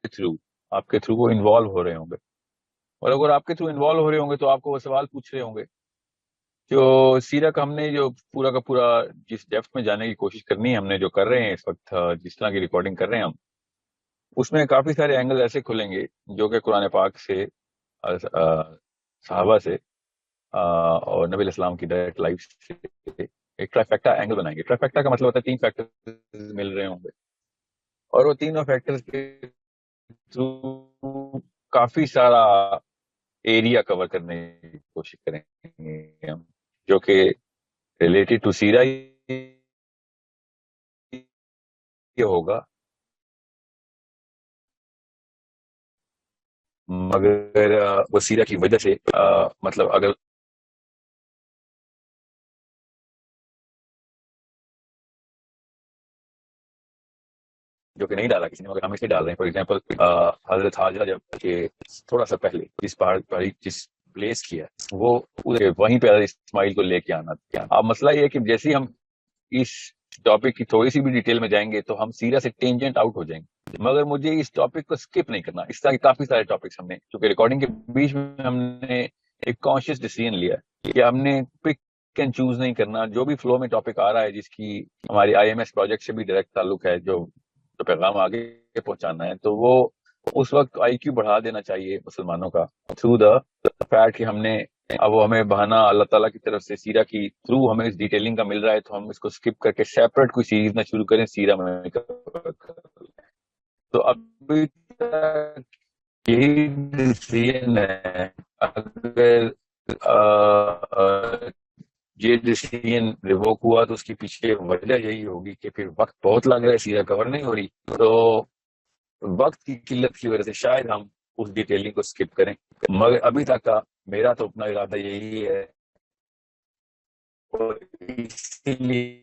Through وہ involve ہو رہے ہوں گے، اور اگر آپ کے تھرو انوالو ہو رہے ہوں گے تو آپ کو وہ سوال پوچھ رہے ہوں گے. جو سیرا کا ہم نے جو پورا کا پورا جس ڈیپتھ میں جانے کی کوشش کرنی ہے، ہم نے جو کر رہے ہیں اس وقت، جس طرح کی ریکارڈنگ کر رہے ہیں ہم، اس میں کافی سارے اینگل ایسے کھلیں گے جو کہ قرآن پاک سے، صحابہ سے، اور نبی علیہ السلام کی ڈائریکٹ لائف سے ایک ٹرائیفیکٹا اینگل بنائیں گے. ٹرائیفیکٹا کا مطلب ہوتا ہے 3 فیکٹر مل رہے ہوں گے، اور وہ تینوں فیکٹر کے تھرو کافی سارا ایریا کور کرنے کی کوشش کریں گے ہم، جو کہ ریلیٹڈ ٹو سیرا یہ ہوگا. مگر وہ سیرا کی وجہ سے، مطلب اگر جو کہ نہیں ڈالا کسی نے، مگر ہم اس لیے ڈال رہے ہیں. فار ایگزامپل حضرت حاجرہ جب کہ تھوڑا سا پہلے جس پہاڑ پر جس پلیس کیا وہ وہیں پہ حضرت اسماعیل کو لے کے آنا تھا. اب مسئلہ یہ ہے کہ جیسے ہم اس ٹاپک کی تھوڑی سی بھی ڈیٹیل میں جائیں گے تو ہم سیرا سے ٹینجنٹ آؤٹ ہو جائیں گے. مگر مجھے اس ٹاپک کو سکپ نہیں کرنا. اس طرح کے کافی سارے ٹاپکس ہم نے، چونکہ ریکارڈنگ کے بیچ میں ہم نے ایک کانشیس ڈیسیژن لیا کہ ہم نے پک اینڈ چوز نہیں کرنا. جو بھی فلو میں ٹاپک آ رہا ہے، جس کی ہماری IMS پروجیکٹ سے بھی ڈائریکٹ تعلق ہے، جو پیغام آگے پہنچانا ہے، تو وہ اس وقت IQ بڑھا دینا چاہیے مسلمانوں کا، تھرو دا فیکٹ کہ ہم نے، اب وہ ہمیں بہانہ اللہ تعالیٰ کی طرف سے سیرا کی تھرو ہمیں اس ڈیٹیلنگ کا مل رہا ہے، تو ہم اس کو سکپ کر کے سیپریٹ کوئی سیریز نہ شروع کریں سیرا میں. تو ابھی تک یہی ڈیسیژن ہے. اگر یہ ڈیسیژن ریووک ہوا تو اس کے پیچھے وجہ یہی ہوگی کہ پھر وقت بہت لگ رہا ہے، سیرا کور نہیں ہو رہی، تو وقت کی قلت کی وجہ سے شاید ہم اس ڈیٹیلنگ کو سکپ کریں. مگر ابھی تک کا میرا تو اپنا ارادہ یہی ہے، اور اسی لیے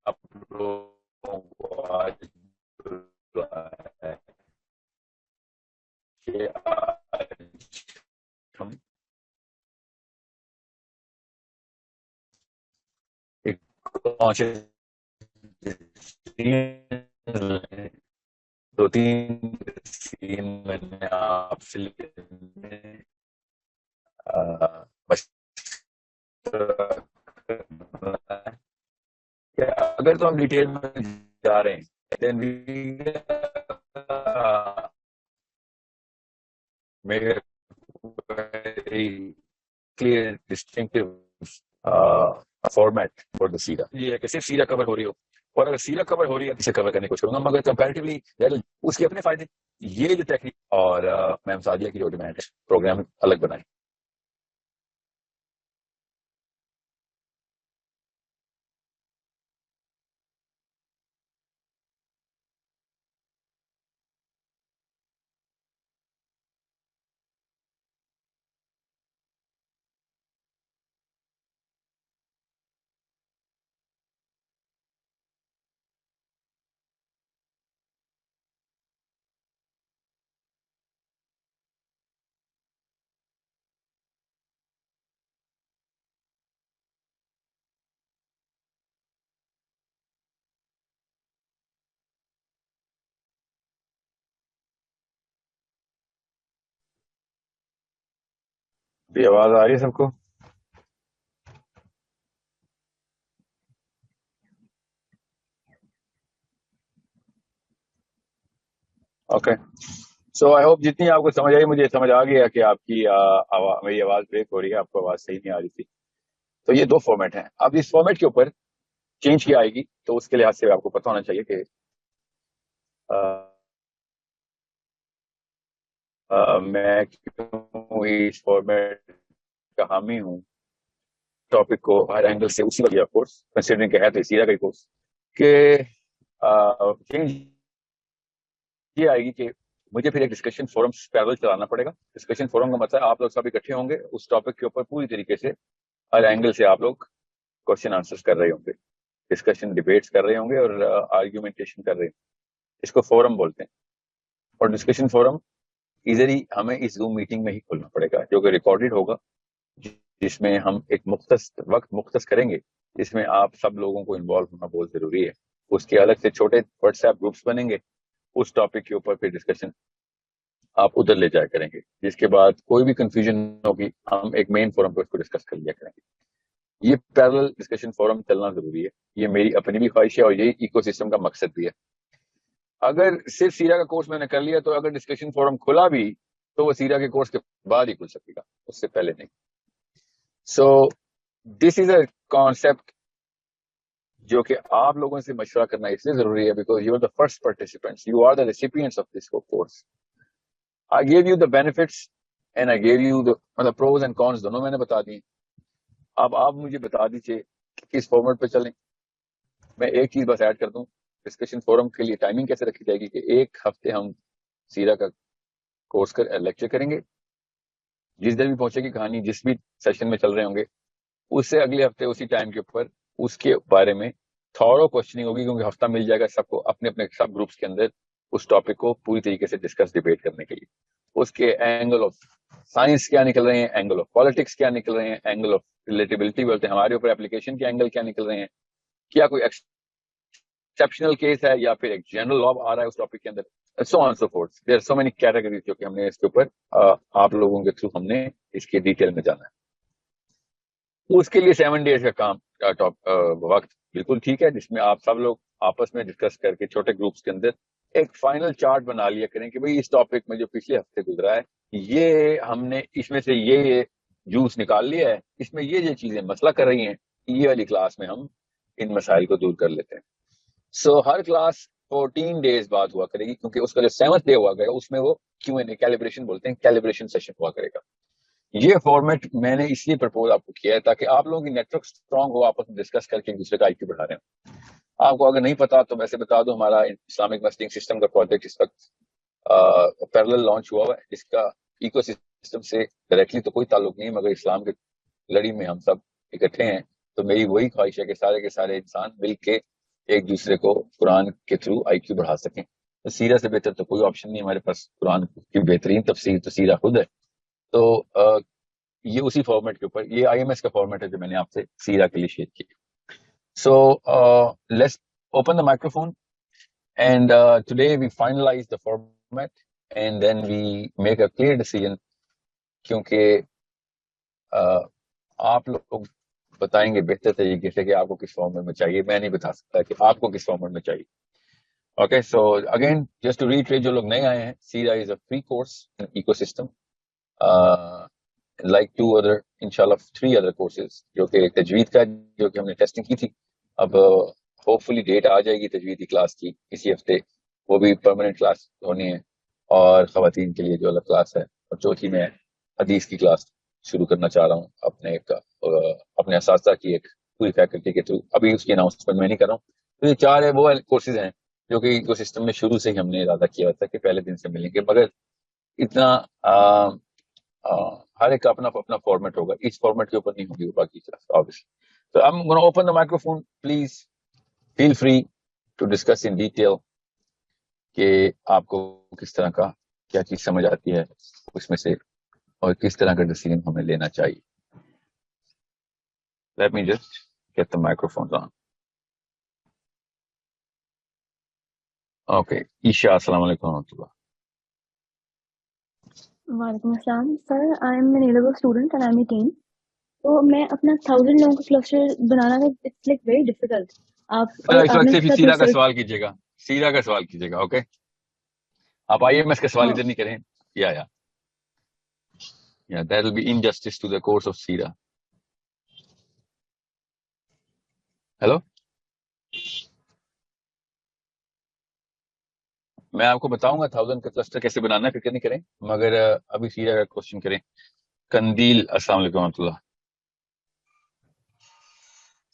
آپ لوگوں کو آج کہ آج ہم ایک کانشیس 2-3 سین میں نے آپ سے اگر تو ہم ڈیٹیل میں جا رہے ہیں then we make a very clear distinctive format for the سیرا. یہ ہے کہ صرف سیرا کور ہو رہی ہو، اور اگر سیرا کور ہو رہی ہے اسے کور کرنے کی کوشش کروں گا، مگر کمپیریٹیولی اس کے اپنے فائدے. یہ جو ٹیکنیک اور میم سعدیہ کی جو ڈیمانڈ ہے پروگرام الگ بنائیں. بھی آواز آ رہی ہے سب کو؟ اوکے. سو آئی ہوپ جتنی آپ کو سمجھ آئی، مجھے سمجھ آ گیا کہ آپ کی میری آواز بریک ہو رہی ہے، آپ کو آواز صحیح نہیں آ رہی تھی. تو یہ 2 فارمیٹ ہیں. اب اس فارمیٹ کے اوپر چینج کی آئے گی، تو اس کے لحاظ سے آپ کو پتہ ہونا چاہیے کہ میں کیوں اس فارمیٹ کا حامی ہوں. ٹاپک کو ہر اینگل سے اسی وجہ کورس کنسیڈرنگ کہ ہے تو سیرا کا کورس، کہ چینج یہ آئے گی کہ مجھے پھر ایک ڈسکشن فورم پیرل چلانا پڑے گا. ڈسکشن فورم کا مطلب آپ لوگ سب اکٹھے ہوں گے اس ٹاپک کے اوپر، پوری طریقے سے ہر اینگل سے آپ لوگ کوشچن آنسر کر رہے ہوں گے، ڈسکشن ڈیبیٹس کر رہے ہوں گے، اور آرگیومنٹیشن کر رہے ہوں گے. اس کو فورم بولتے ہیں. اور ڈسکشن فورم ایزلی ہمیں اس زوم میٹنگ میں ہی کھولنا پڑے گا، جو کہ ریکارڈڈ ہوگا، جس میں ہم ایک وقت مختص کریں گے، جس میں آپ سب لوگوں کو انوالو ہونا بہت ضروری ہے. اس کے الگ سے چھوٹے واٹس ایپ گروپس بنیں گے, اس ٹاپک کے اوپر پھر ڈسکشن آپ ادھر لے جایا کریں گے, جس کے بعد کوئی بھی کنفیوژن ہوگی ہم ایک مین فورم پہ اس کو ڈسکس کر لیا کریں گے. یہ پیرل ڈسکشن فورم چلنا ضروری ہے, یہ میری اپنی بھی خواہش ہے اور یہی ایکو سسٹم کا مقصد بھی ہے. اگر صرف سیرا کا کورس میں نے کر لیا تو اگر ڈسکشن فورم کھلا بھی تو وہ سیرا کے کورس کے بعد ہی کھل سکے گا, اس سے پہلے نہیں. سو دس از اے کانسیپٹ جو کہ آپ لوگوں سے مشورہ کرنا اس لیے ضروری ہے because you are the first participants, you are the recipients of this course. I gave you the benefits and I gave you the pros and cons دونوں میں نے بتا دی. اب آپ مجھے بتا دیجیے کس فارمیٹ پہ چلیں. میں ایک چیز بس ایڈ کر دوں, ڈسکشن فورم کے لیے ٹائمنگ کیسے رکھی جائے گی کہ ایک ہفتے ہم سیرا کا کورس کا لیکچر کریں گے, جس دن بھی پہنچے گی کہانی جس بھی سیشن میں چل رہے ہوں گے اس سے اگلے ہفتے اسی ٹائم کے اوپر اس کے بارے میں تھورو کوشچننگ ہوگی, کیونکہ ہفتہ مل جائے گا سب کو اپنے اپنے سب گروپس کے اندر اس ٹاپک کو پوری طریقے سے ڈسکس ڈیبیٹ کرنے کے لیے. اس کے اینگل آف سائنس کیا نکل رہے ہیں, اینگل آف پالیٹکس کیا نکل رہے ہیں, اینگل آف ریلیٹیبلٹی بولتے ہیں ہمارے اوپر ایپلیکیشن کے اینگل کیا نکل رہے ہیں, کیا کوئی ایکسپشنل کیس ہے یا پھر ایک جنرل لا آ رہا ہے اس ٹاپک کے اندر, so on so forth. There are so many categories جو کہ ہم نے اس کے اوپر آپ لوگوں کے تھرو ہم نے اس کے ڈیٹیل میں جانا ہے. اس کے لیے 7 days کا کام وقت بالکل ٹھیک ہے, جس میں آپ سب لوگ آپس میں ڈسکس کر کے چھوٹے گروپس کے اندر ایک فائنل چارٹ بنا لیا کریں کہ بھئی اس ٹاپک میں جو پچھلے ہفتے گزرا ہے یہ ہم نے اس میں سے یہ جوس نکال لیا ہے, اس میں یہ چیزیں مسئلہ کر رہی ہیں, یہ والی کلاس میں ہم ان مسائل کو دور کر لیتے ہیں. سو ہر کلاس 14 days بعد ہوا کرے گی, کیونکہ اس کا جو 7th day ہوا کرے گا اس میں وہ Q&A کیلیبریشن بولتے ہیں, کیلیبریشن سیشن ہوا کرے گا. یہ فارمیٹ میں نے اس لیے پرپوز آپ کو کیا ہے تاکہ آپ لوگوں کی نیٹ ورک اسٹرانگ ہو, آپس میں ڈسکس کر کے ایک دوسرے کا آئی کیو بڑھا رہے ہیں. آپ کو اگر نہیں پتا تو ویسے بتا دو, ہمارا اسلامک مسٹنگ سسٹم کا پروجیکٹ اس وقت پیرلل لانچ ہوا ہوا ہے. اس کا ایکو سسٹم سے ڈائریکٹلی تو کوئی تعلق نہیں, مگر اسلام کے لڑی میں ہم سب اکٹھے ہیں. تو میری وہی خواہش ہے کہ سارے کے سارے انسان مل کے ایک دوسرے کو قرآن کے تھرو آئی کیو بڑھا سکیں. تو سیرا سے بہتر تو کوئی آپشن نہیں ہمارے پاس, قرآن کی بہترین تفسیر تو سیرا خود ہے. تو یہ اسی فارمیٹ کے اوپر, یہ IMS کا فارمیٹ ہے جو میں نے آپ سے سیرا کے لیے شیئر کیا. So let's open the microphone and today we finalise the format and then we make a clear decision, کیونکہ آپ لوگ بتائیں گے بہتر طریقے سے کہ آپ کو کس فارمیٹ میں چاہیے, میں نہیں بتا سکتا کہ آپ کو کس فارمیٹ میں چاہیے. Okay, so again just to reiterate, جو لوگ نئے آئے ہیں, سیرا is a free course in ecosystem like 2 other inshallah 3 other courses جو کہ تجوید کا جو کہ ہم نے ٹیسٹنگ کی تھی. اب ہوپ فلی ڈیٹ آ جائے گی تجوید کی کلاس کی اسی ہفتے, وہ بھی پرماننٹ کلاس ہونی ہے, اور خواتین کے لیے جو الگ کلاس ہے, اور چوتھی میں حدیث کی کلاس شروع کرنا چاہ رہا ہوں اپنے اساتذہ کی ایک پوری فیکلٹی کے تھرو. ابھی اس کی اناؤنسمنٹ میں نہیں کر رہا ہوں. تو یہ 4 ہے وہ کورسز ہیں جو کہ ایکو سسٹم میں شروع سے ہی ہم نے ارادہ کیا تھا کہ پہلے دن سے ملیں گے, مگر اتنا ہر ایک کا اپنا اپنا فارمیٹ ہوگا, اس فارمیٹ کے اوپر نہیں ہوگی وہ باقی class obviously. So I'm going to open the microphone. Please feel free to discuss in detail کہ آپ کو کس طرح کا کیا چیز سمجھ آتی ہے اس میں سے, اور کس طرح کا ڈیسیژن ہمیں لینا چاہیے. Let me just get the microphones on. Okay, عشاء, السلام علیکم و رحمۃ اللہ. وعلیکم السلام sir, I am an A-level student and I am 18. تو میں اپنا 1000 لوگوں کا کلسٹر بنانا ہے, اٹس لائک ویری ڈیفیکلٹ. اس وقت صرف سیرا کا سوال کیجیے گا, سیرا کا سوال کیجیے گا. اوکے, آپ IMS کا سوال ادھر نہیں کریں. یا that will be injustice to the course of سیرا. ہیلو, میں آپ کو بتاؤں گا 1000 کا کلسٹر کیسے بنانا ہے, فکر نہیں کریں, مگر ابھی سیرا کا کوشچن کریں. قندیل, السلام علیکم و رحمۃ اللہ.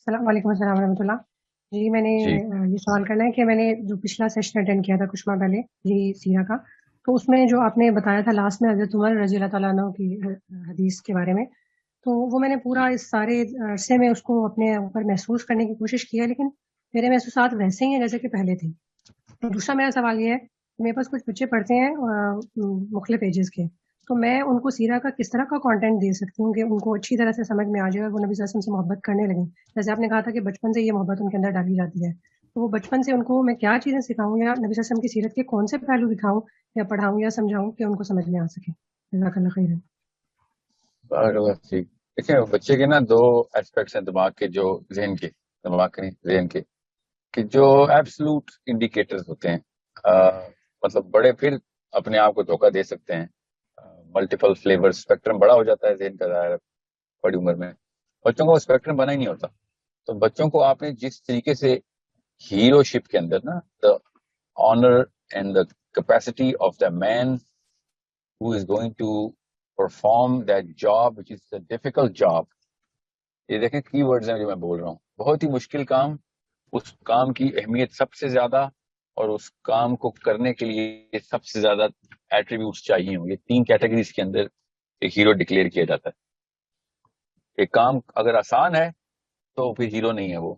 وعلیکم السلام ورحمۃ اللہ. جی میں نے یہ سوال کرنا ہے کہ میں نے جو پچھلا سیشن اٹینڈ کیا تھا کچھ ماہ پہلے جی سیرا کا, تو اس میں جو آپ نے بتایا تھا لاسٹ میں حضرت عمر رضی اللہ تعالیٰ عنہ کی حدیث کے بارے میں, تو وہ میں نے پورا اس سارے عرصے میں اس کو اپنے اوپر محسوس کرنے کی کوشش کی ہے, لیکن میرے محسوسات ویسے ہی ہیں جیسے کہ پہلے تھے. تو دوسرا میرا سوال یہ ہے کہ میرے پاس کچھ بچے پڑھتے ہیں مختلف ایجز کے, تو میں ان کو سیرا کا کس طرح کا کانٹینٹ دے سکتی ہوں کہ ان کو اچھی طرح سے سمجھ میں آ جائے اور وہ نبی صلی اللہ علیہ وسلم سے محبت کرنے لگیں. جیسے آپ نے کہا تھا کہ بچپن سے یہ محبت ان کے اندر ڈالی جاتی ہے, تو وہ بچپن سے ان کو میں کیا چیزیں سکھاؤں یا نبی صلی اللہ علیہ وسلم کی سیرت کے کون سے پہلو دکھاؤں یا پڑھاؤں یا سمجھاؤں کہ ان کو سمجھ میں آ سکے؟ جزاک اللہ خیر. بارک اللہ فیک. دیکھیں بچے کے نا دو ایسپیکٹس ہیں دماغ کے، جو ذہن کے، دماغ کے نہیں ذہن کے، کہ جو ایبسلوٹ انڈیکیٹرز ہوتے ہیں. مطلب بڑے پھر اپنے آپ کو دھوکہ دے سکتے ہیں. ملٹیپل فلیور اسپیکٹرم بڑا ہو جاتا ہے ذہن کا، ظاہر ہے بڑی عمر میں. بچوں کو اسپیکٹرم بنا ہی نہیں ہوتا. تو بچوں کو آپ نے جس طریقے سے ہیرو شپ کے اندر نا، the honour and the capacity of the man who is going to perform that job which is a difficult job. یہ دیکھیں کی ورڈز ہیں جو میں بول رہا ہوں. بہت ہی مشکل کام، اس کام کی اہمیت سب سے زیادہ، اور اس کام کو کرنے کے لیے سب سے زیادہ ایٹریبیوٹس چاہیے ہوں. یہ تین کیٹیگریز کے اندر ایک ہیرو ڈکلیئر کیا جاتا ہے. ایک کام اگر آسان ہے تو پھر ہیرو نہیں ہے وہ.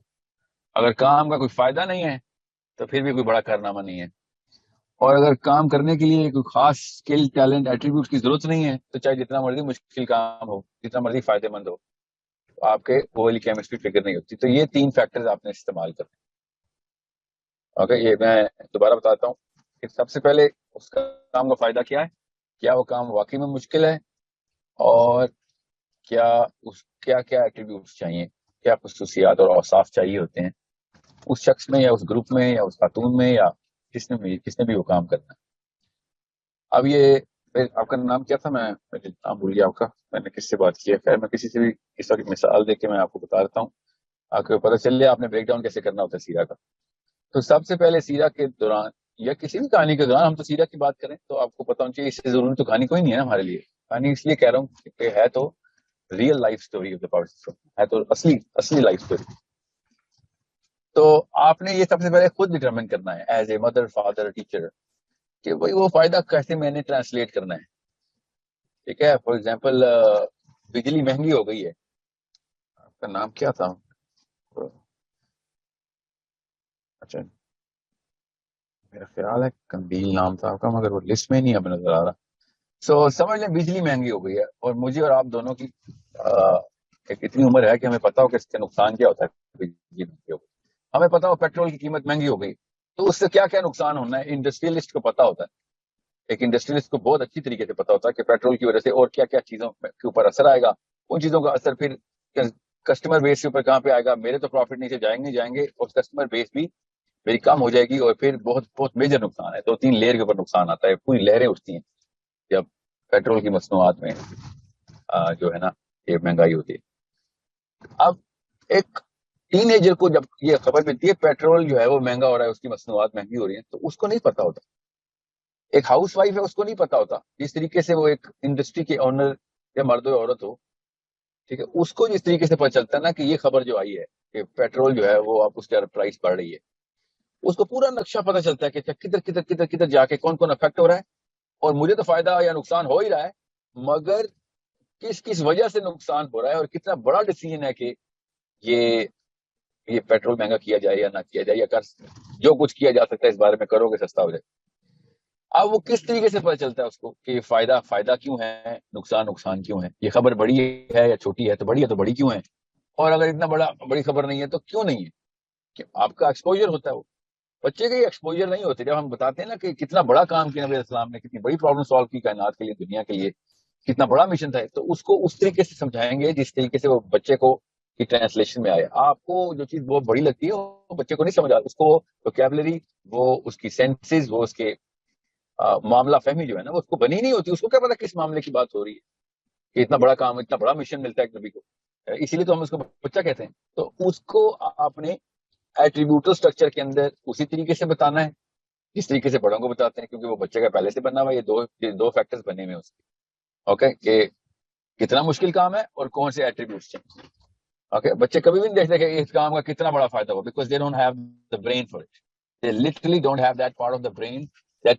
اگر کام کا کوئی فائدہ نہیں ہے تو پھر بھی کوئی بڑا کارنامہ نہیں ہے. اور اگر کام کرنے کے لیے کوئی خاص اسکل، ٹیلنٹ، ایٹریبیوٹ کی ضرورت نہیں ہے تو چاہے جتنا مرضی مشکل کام ہو، جتنا مرضی فائدے مند ہو، آپ کے وہ والی کیمسٹری فکر نہیں ہوتی. تو یہ تین فیکٹرز آپ نے استعمال کرنے. اوکے، یہ میں دوبارہ بتاتا ہوں کہ سب سے پہلے اس کا کام کا فائدہ کیا ہے، کیا وہ کام واقعی میں مشکل ہے، اور کیا کیا ایٹریبیوٹس چاہیے، کیا خصوصیات اور اوصاف چاہیے ہوتے ہیں اس شخص میں یا اس گروپ میں یا اس خاتون میں یا کس نے بھی وہ کام کرنا ہے. اب یہ آپ کا نام کیا تھا؟ میں نام بھول گیا آپ کا. میں نے کس سے بات کی ہے؟ خیر میں کسی سے بھی اس وقت مثال دے کے میں آپ کو بتا دیتا ہوں، آپ کو پتہ چل لے آپ نے بریک ڈاؤن کیسے کرنا ہوتا ہے سیرا کا. تو سب سے پہلے سیرا کے دوران یا کسی بھی کہانی کے دوران، ہم تو سیرا کی بات کریں تو آپ کو پتا ہونا چاہیے، اس سے ضروری تو کہانی کوئی نہیں ہے نا ہمارے لیے. کہانی اس لیے کہہ رہا ہوں کہ ہے تو real life story of the person, ہے تو اصلی لائف اسٹوری. تو آپ نے یہ سب سے پہلے خود ڈٹرمن کرنا ہے as a mother, father, teacher, کہ بھائی وہ فائدہ کیسے میں نے ٹرانسلیٹ کرنا ہے. ٹھیک ہے، فار ایگزامپل بجلی مہنگی ہو گئی ہے. آپ کا نام کیا تھا؟ اچھا میرا خیال ہے کندیل نام تھا آپ کا، مگر وہ لسٹ میں نہیں اب نظر آ رہا. سو سمجھ لیں بجلی مہنگی ہو گئی ہے، اور مجھے اور آپ دونوں کی ایک اتنی عمر ہے کہ ہمیں پتا ہو کہ اس کا نقصان کیا ہوتا ہے. بجلی مہنگی ہو گئی، ہمیں پتا ہو پیٹرول کی قیمت مہنگی ہو گئی، تو اس سے کیا کیا نقصان ہونا ہے انڈسٹریلسٹ کو پتا ہوتا ہے. ایک انڈسٹریلسٹ کو بہت اچھی طریقے سے پتا ہوتا ہے کہ پیٹرول کی وجہ سے اور کیا کیا چیزوں کے اوپر اثر آئے گا. ان چیزوں کا اثر پھر کسٹمر بیس کے اوپر کہاں پہ آئے گا. میرے تو پروفٹ نیچے جائیں گے اور کسٹمر بیس بھی میری کم ہو جائے گی، اور پھر بہت بہت میجر نقصان ہے. 2-3 لیئر کے اوپر نقصان آتا ہے، پوری لہریں اٹھتی ہیں جب پیٹرول کی مصنوعات میں جو ہے نا یہ مہنگائی ہوتی ہے. اب ایک ٹین ایجر کو جب یہ خبر ملتی ہے پیٹرول جو ہے وہ مہنگا ہو رہا ہے، اس کی مصنوعات مہنگی ہو رہی ہیں، تو اس کو نہیں پتا ہوتا. ایک ہاؤس وائف ہے، اس کو نہیں پتا ہوتا جس طریقے سے وہ ایک انڈسٹری کے اونر یا مرد و عورت ہو، ٹھیک ہے، اس کو جس طریقے سے پتا چلتا ہے نا کہ یہ خبر جو آئی ہے کہ پیٹرول جو ہے وہ آپ اس کی پرائس بڑھ رہی ہے، اس کو پورا نقشہ پتا چلتا ہے کہ کدھر کدھر کدھر کدھر جا کے کون کون افیکٹ ہو رہا ہے، اور مجھے تو فائدہ یا نقصان ہو ہی رہا ہے، مگر کس کس وجہ سے نقصان ہو رہا ہے، اور کتنا بڑا ڈیسیژن ہے کہ یہ پیٹرول مہنگا کیا جائے یا نہ کیا جائے، یا جو کچھ کیا جا سکتا ہے اس بارے میں کرو گے سستا ہو جائے. اب وہ کس طریقے سے پتا چلتا ہے اس کو کہ فائدہ کیوں ہے، نقصان کیوں ہے، یہ خبر بڑی ہے یا چھوٹی ہے، تو بڑی کیوں ہے، اور اگر اتنا بڑی خبر نہیں ہے تو کیوں نہیں ہے. کہ آپ کا ایکسپوجر ہوتا ہے. وہ بچے کے ایکسپوجر نہیں ہوتے. جب ہم بتاتے ہیں نا کہ کتنا بڑا کام کیا نبی علیہ السلام نے، کتنی بڑی پرابلم سالو کی کائنات کے لیے، دنیا کے لیے کتنا بڑا مشن تھا، تو اس کو اس طریقے سے سمجھائیں گے جس طریقے سے وہ بچے کو کی ٹرانسلیشن میں آئے. آپ کو جو چیز بہت بڑی لگتی ہے وہ بچے کو نہیں سمجھ آتی، اس کو ووکیبلری، وہ اس کی سینسز، وہ اس کے معاملہ فہمی جو ہے نا وہ اس کو بنی نہیں ہوتی. اس کو کیا پتا کس معاملے کی بات ہو رہی ہے، کہ اتنا بڑا کام، اتنا بڑا مشن ملتا ہے ایک نبی کو. اسی لیے تو ہم اس کو بچہ کہتے ہیں. تو اس کو آپ نے ایٹریبیوٹل اسٹرکچر کے اندر اسی طریقے سے بتانا ہے جس طریقے سے بڑوں کو بتاتے ہیں، کیونکہ وہ بچے کا پہلے سے بنا ہوا. یہ دو فیکٹرز بنے ہوئے اس کے. اوکے، کہ کتنا مشکل کام ہے اور کون سے ایٹریبیوٹس چاہیے. اوکے، بچے کبھی بھی نہیں دیکھتے کہ اس کام کا کتنا بڑا فائدہ ہو، because they don't have the brain for it. They literally don't have that part of the brain that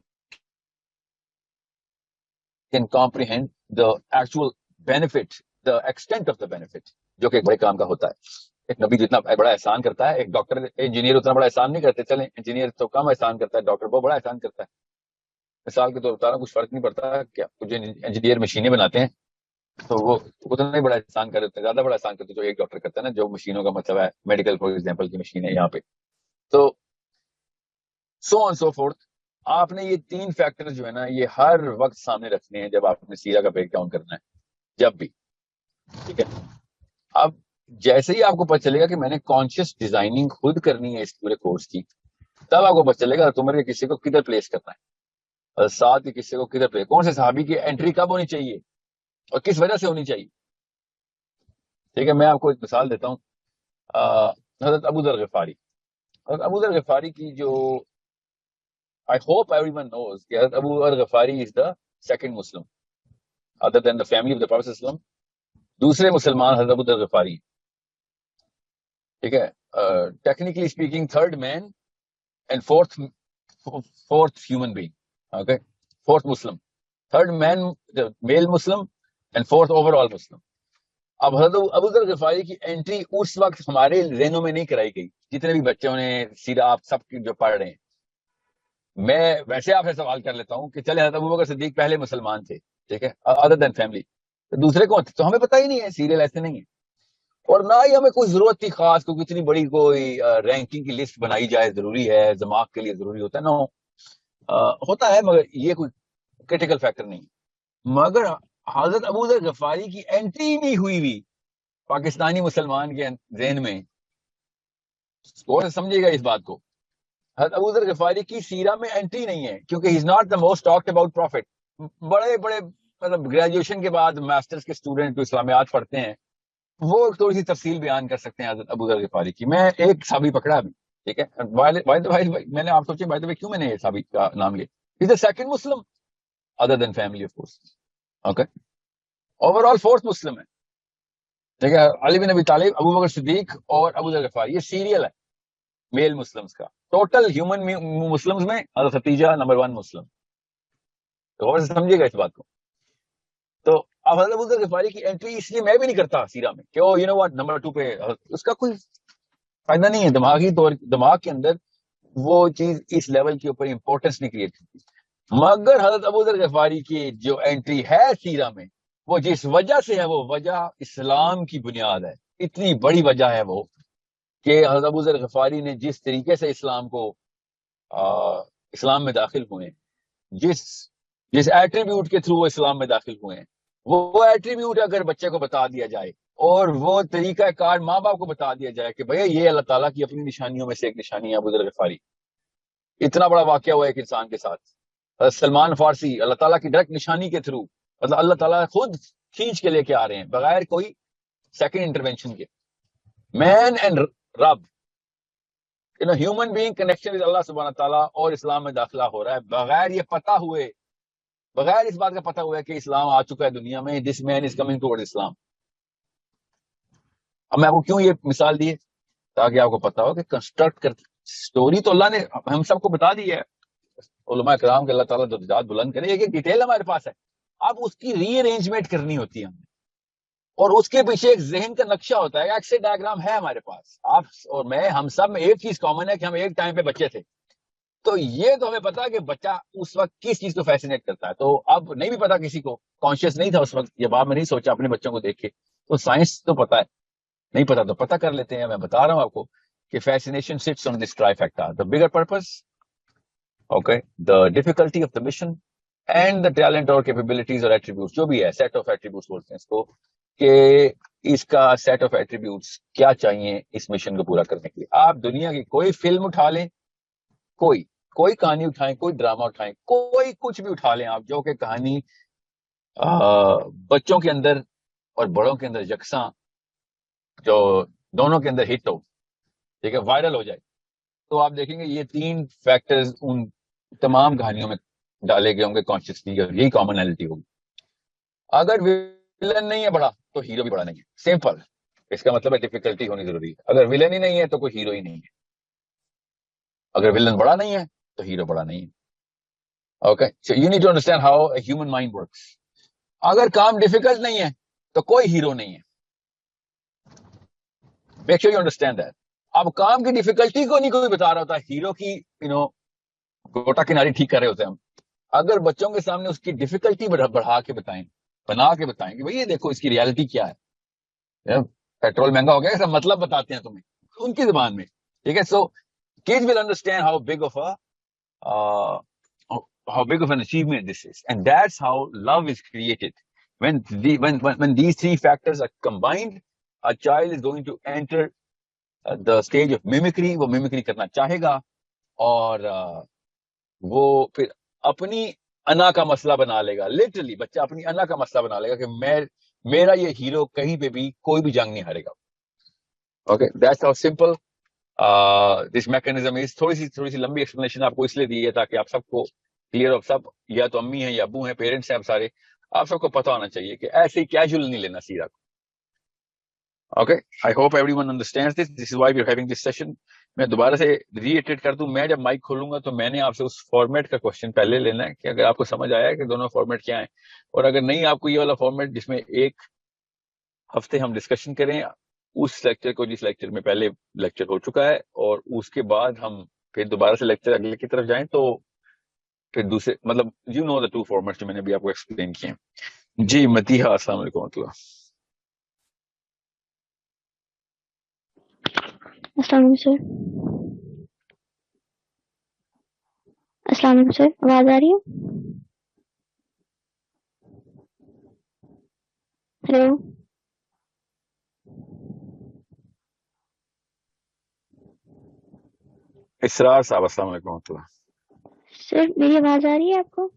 can comprehend the actual benefit, the extent of the benefit جو کہ ایک بڑے کام کا ہوتا ہے. ایک نبی جو اتنا بڑا احسان کرتا ہے، ایک ڈاکٹر، انجینئر اتنا بڑا احسان نہیں کرتے. چلیں انجینئر تو کم احسان کرتا ہے، ڈاکٹر بہت بڑا احسان کرتا ہے. مثال کے طور پر بتا رہا ہوں، کچھ فرق نہیں پڑتا. کیا جو انجینئر مشینیں بناتے ہیں تو وہ اتنا ہی بڑا احسان کرتے، زیادہ بڑا احسان کرتے جو ایک ڈاکٹر کرتا ہے نا، جو مشینوں کا مطلب ہے میڈیکل فار ایگزامپل کی مشین ہے یہاں پہ. تو سو آن سو فورتھ. آپ نے یہ 3 فیکٹر جو ہے نا یہ ہر وقت سامنے رکھنے ہیں جب آپ نے سیرا کا بریک ڈاؤن کرنا ہے, جب بھی. ٹھیک ہے. اب جیسے ہی آپ کو پتہ چلے گا کہ میں نے کانشیس ڈیزائننگ خود کرنی ہے اس پورے کورس کی, تب آپ کو پتہ چلے گا تمہارے کسی کو کدھر پلیس کرنا ہے, ساتھ کے کسی کو کدھر پلیس, کون سے صحابی کی انٹری کب ہونی چاہیے اور کس وجہ سے ہونی چاہیے. ٹھیک ہے. میں آپ کو ایک مثال دیتا ہوں. حضرت ابو ذر غفاری. حضرت ابو ذر غفاری کی جو I hope everyone knows کہ حضرت ابو ذر غفاری is the second Muslim other than the family of the Prophet ﷺ. دوسرے مسلمان حضرت ابو ذر غفاری. ٹھیک ہے. Technically speaking third man and fourth human being. Okay, fourth Muslim, third man male Muslim and fourth overall Muslim. اب حضرت ابو ذر غفاری کی انٹری اس وقت ہمارے ذہنوں میں نہیں کرائی گئی. جتنے بھی بچوں نے سیدھا آپ سب جو پڑھ رہے ہیں, میں ویسے آپ سے سوال کر لیتا ہوں کہ چلے حضرت ابوبکر صدیق پہلے مسلمان تھے, ٹھیک ہے, ادر دین فیملی, دوسرے کون تھے تو ہمیں پتہ ہی نہیں ہے, سیریل ایسے نہیں ہے. اور نہ ہی ہمیں کوئی ضرورت تھی خاص کوئی اتنی بڑی کوئی رینکنگ کی لسٹ بنائی جائے, ضروری ہے, دماغ کے لیے ضروری ہوتا ہے. نہ ہوتا ہے مگر یہ کوئی کریٹیکل فیکٹر نہیں. مگر حضرت ابو ذر غفاری کی انٹری نہیں ہوئی ہوئی پاکستانی مسلمان کے ذہن میں. غور سے سمجھے گا اس بات کو. حضرت ابو ذر غفاری کی سیرہ میں انٹری نہیں ہے کیونکہ he is not the most talked about prophet. بڑے بڑے مطلب گریجویشن کے بعد ماسٹرز کے اسٹوڈنٹ جو اسلامیات پڑھتے ہیں وہ تھوڑی سی تفصیل بیان کر سکتے ہیں حضرت ابو ذر غفاری کی. میں ایک صحابی پکڑا ابھی, ٹھیک ہے, میں نے آپ سوچے بائی دا وے کیوں میں نے یہ صحابی کا نام لیا. Is the second Muslim other than family of course. Okay, overall fourth Muslim ہے. ٹھیک ہے. علی بن ابی طالب, ابو بکر صدیق اور ابو ذر غفاری, یہ سیریل ہے میل مسلمز کا. ٹوٹل ہیومن مسلمز میں حضرت ختیجہ نمبر 1 مسلم. تو غور سے سمجھیے گا اس بات کو. تو اب حضرت ابو ذر غفاری کی انٹری اس لیے میں بھی نہیں کرتا سیرہ میں کہ او یو نو واٹ نمبر 2 پہ, اس کا کوئی فائدہ نہیں ہے. دماغی طور دماغ کے اندر وہ چیز اس لیول کے اوپر امپورٹنس نہیں کریٹ کرتی. مگر حضرت ابو ذر غفاری کی جو انٹری ہے سیرہ میں, وہ جس وجہ سے ہے, وہ وجہ اسلام کی بنیاد ہے. اتنی بڑی وجہ ہے وہ کہ حضرت ابو ذر غفاری نے جس طریقے سے اسلام میں داخل ہوئے, جس ایٹریبیوٹ کے تھرو وہ اسلام میں داخل ہوئے ہیں, وہ ایٹریبیوٹ اگر بچے کو بتا دیا جائے اور وہ طریقہ کار ماں باپ کو بتا دیا جائے کہ بھئی یہ اللہ تعالیٰ کی اپنی نشانیوں میں سے ایک نشانی ہے ابو ذر غفاری. اتنا بڑا واقعہ ہوا ایک انسان کے ساتھ. سلمان فارسی اللہ تعالیٰ کی ڈائریکٹ نشانی کے تھرو, مطلب اللہ تعالیٰ خود کھینچ کے لے کے آ رہے ہیں بغیر کوئی سیکنڈ انٹروینشن کے. مین اینڈ رب, ہیومن بینگ کنیکشن ود اللہ سبحانہ تعالیٰ اور اسلام میں داخلہ ہو رہا ہے بغیر یہ پتہ ہوئے, بغیر اس بات کا پتہ ہوا ہے کہ اسلام آ چکا ہے دنیا میں. دس مین از کمنگ ٹوورڈ اسلام. اب میں آپ کو کیوں یہ مثال دی ہے تاکہ آپ کو پتا ہو کہ کنسٹرکٹ کر سٹوری تو اللہ نے ہم سب کو بتا دی ہے. علماء کرام کے اللہ تعالیٰ درجات بلند کرے, ایک ڈیٹیل ہمارے پاس ہے. اب اس کی ری ارینجمنٹ کرنی ہوتی ہے ہمیں, اور اس کے پیچھے ایک ذہن کا نقشہ ہوتا ہے, ایکسے ڈائیگرام ہے ہمارے پاس. آپ اور میں, ہم سب میں ایک چیز کامن ہے کہ ہم ایک ٹائم پہ بچے تھے. تو یہ تو ہمیں پتا کہ بچہ اس وقت کس چیز کو فیسینیٹ کرتا ہے. تو اب نہیں بھی پتا کسی کو, کانشیس نہیں تھا اس وقت, یہ بات میں نہیں سوچا اپنے بچوں کو دیکھ کے. تو سائنس تو پتا ہے, نہیں پتا تو پتا کر لیتے ہیں. میں بتا رہا ہوں آپ کو کہ fascination sits on this trifecta, the bigger purpose, okay, the difficulty of the mission and the talent or capabilities or attributes, جو بھی ہے set of attributes بولتے ہیں اس کو, کہ اس کا set of attributes کیا چاہیے اس مشن کو پورا کرنے کے لیے. آپ دنیا کی کوئی فلم اٹھا لیں, کوئی کہانی اٹھائیں, کوئی ڈرامہ اٹھائیں, کوئی کچھ بھی اٹھا لیں آپ, جو کہ کہانی بچوں کے اندر اور بڑوں کے اندر یکساں, جو دونوں کے اندر ہٹ ہو, ٹھیک ہے, وائرل ہو جائے, تو آپ دیکھیں گے یہ 3 فیکٹرز ان تمام کہانیوں میں ڈالے گئے ہوں گے کانشیسلی, یہی کامنالٹی ہوگی. اگر ولن نہیں ہے بڑا تو ہیرو بھی بڑا نہیں ہے. سمپل. اس کا مطلب ہے ڈیفیکلٹی ہونی ضروری ہے. اگر ولن ہی نہیں ہے تو کوئی ہیرو ہی نہیں ہے. اگر ولن بڑا نہیں ہے تو ہیرو بڑا نہیں ہے. Okay, so you need to understand how a human mind works. اگر کام ڈیفیکلٹ نہیں ہے تو کوئی ہیرو نہیں ہے. Make sure you understand that. اب کام کی ڈیفیکلٹی کو نہیں کوئی بتا رہا ہوتا, ہیرو کی گوٹا کناری ٹھیک کر رہے ہوتے ہیں ہم. اگر بچوں کے سامنے اس کی ڈیفیکلٹی بڑھا کے بتائیں, بنا کے بتائیں کہ بھئی یہ دیکھو اس کی ریالٹی کیا ہے, پیٹرول مہنگا ہو گیا, ایسا مطلب بتاتے ہیں تمہیں ان کی زبان میں, ٹھیک ہے. سو kids will understand how big of a how big of an achievement this is, and that's how love is created. When these three factors are combined, a child is going to enter the stage of mimicry. وہ mimicry کرنا چاہے گا اور وہ پھر اپنی انا کا مسئلہ بنا لے گا. لٹرلی بچہ اپنی انا کا مسئلہ بنا لے گا کہ میرا یہ ہیرو کہیں پہ بھی کوئی بھی جنگ نہیں ہارے گا. Okay, that's how simple this mechanism is. تھوڑی سی لمبی ایکسپلینیشن آپ کو اس لیے دی ہے تاکہ آپ سب کو کلیئر ہو. سب یا تو امی ہیں یا ابو ہیں, پیرنٹس ہیں, آپ سارے, آپ سب کو پتا ہونا چاہیے کہ ایسے ہی کیجول نہیں لینا سیرا کو. Okay, I hope everyone understand this. This is why we are having this session. میں دوبارہ سے ری ایٹریٹ کر دوں, میں جب مائک کھولوں گا تو میں نے آپ سے اس فارمیٹ کا کوشچن پہلے لینا ہے کہ اگر آپ کو سمجھ آیا کہ دونوں فارمیٹ کیا ہیں, اور اگر نہیں آپ کو یہ والا فارمیٹ جس میں ایک ہفتے ہم ڈسکشن کریں اس لیکچر کو, جس لیکچر میں پہلے لیکچر ہو چکا ہے, اور اس کے بعد ہم پھر دوبارہ سے لیکچر اگلے کی طرف جائیں, تو پھر دوسرے مطلب you know the two formats جو میں نے ابھی آپ کو ایکسپلین کیے ہیں. جی مدیحہ, السلام علیکم و رحمۃ اللہ. السلام علیکم سر. السلام علیکم سر, آواز آ رہی ہے؟ ہیلو اسرار صاحب, السلام علیکم و رحمۃ اللہ. سر, میری آواز آ رہی ہے آپ کو؟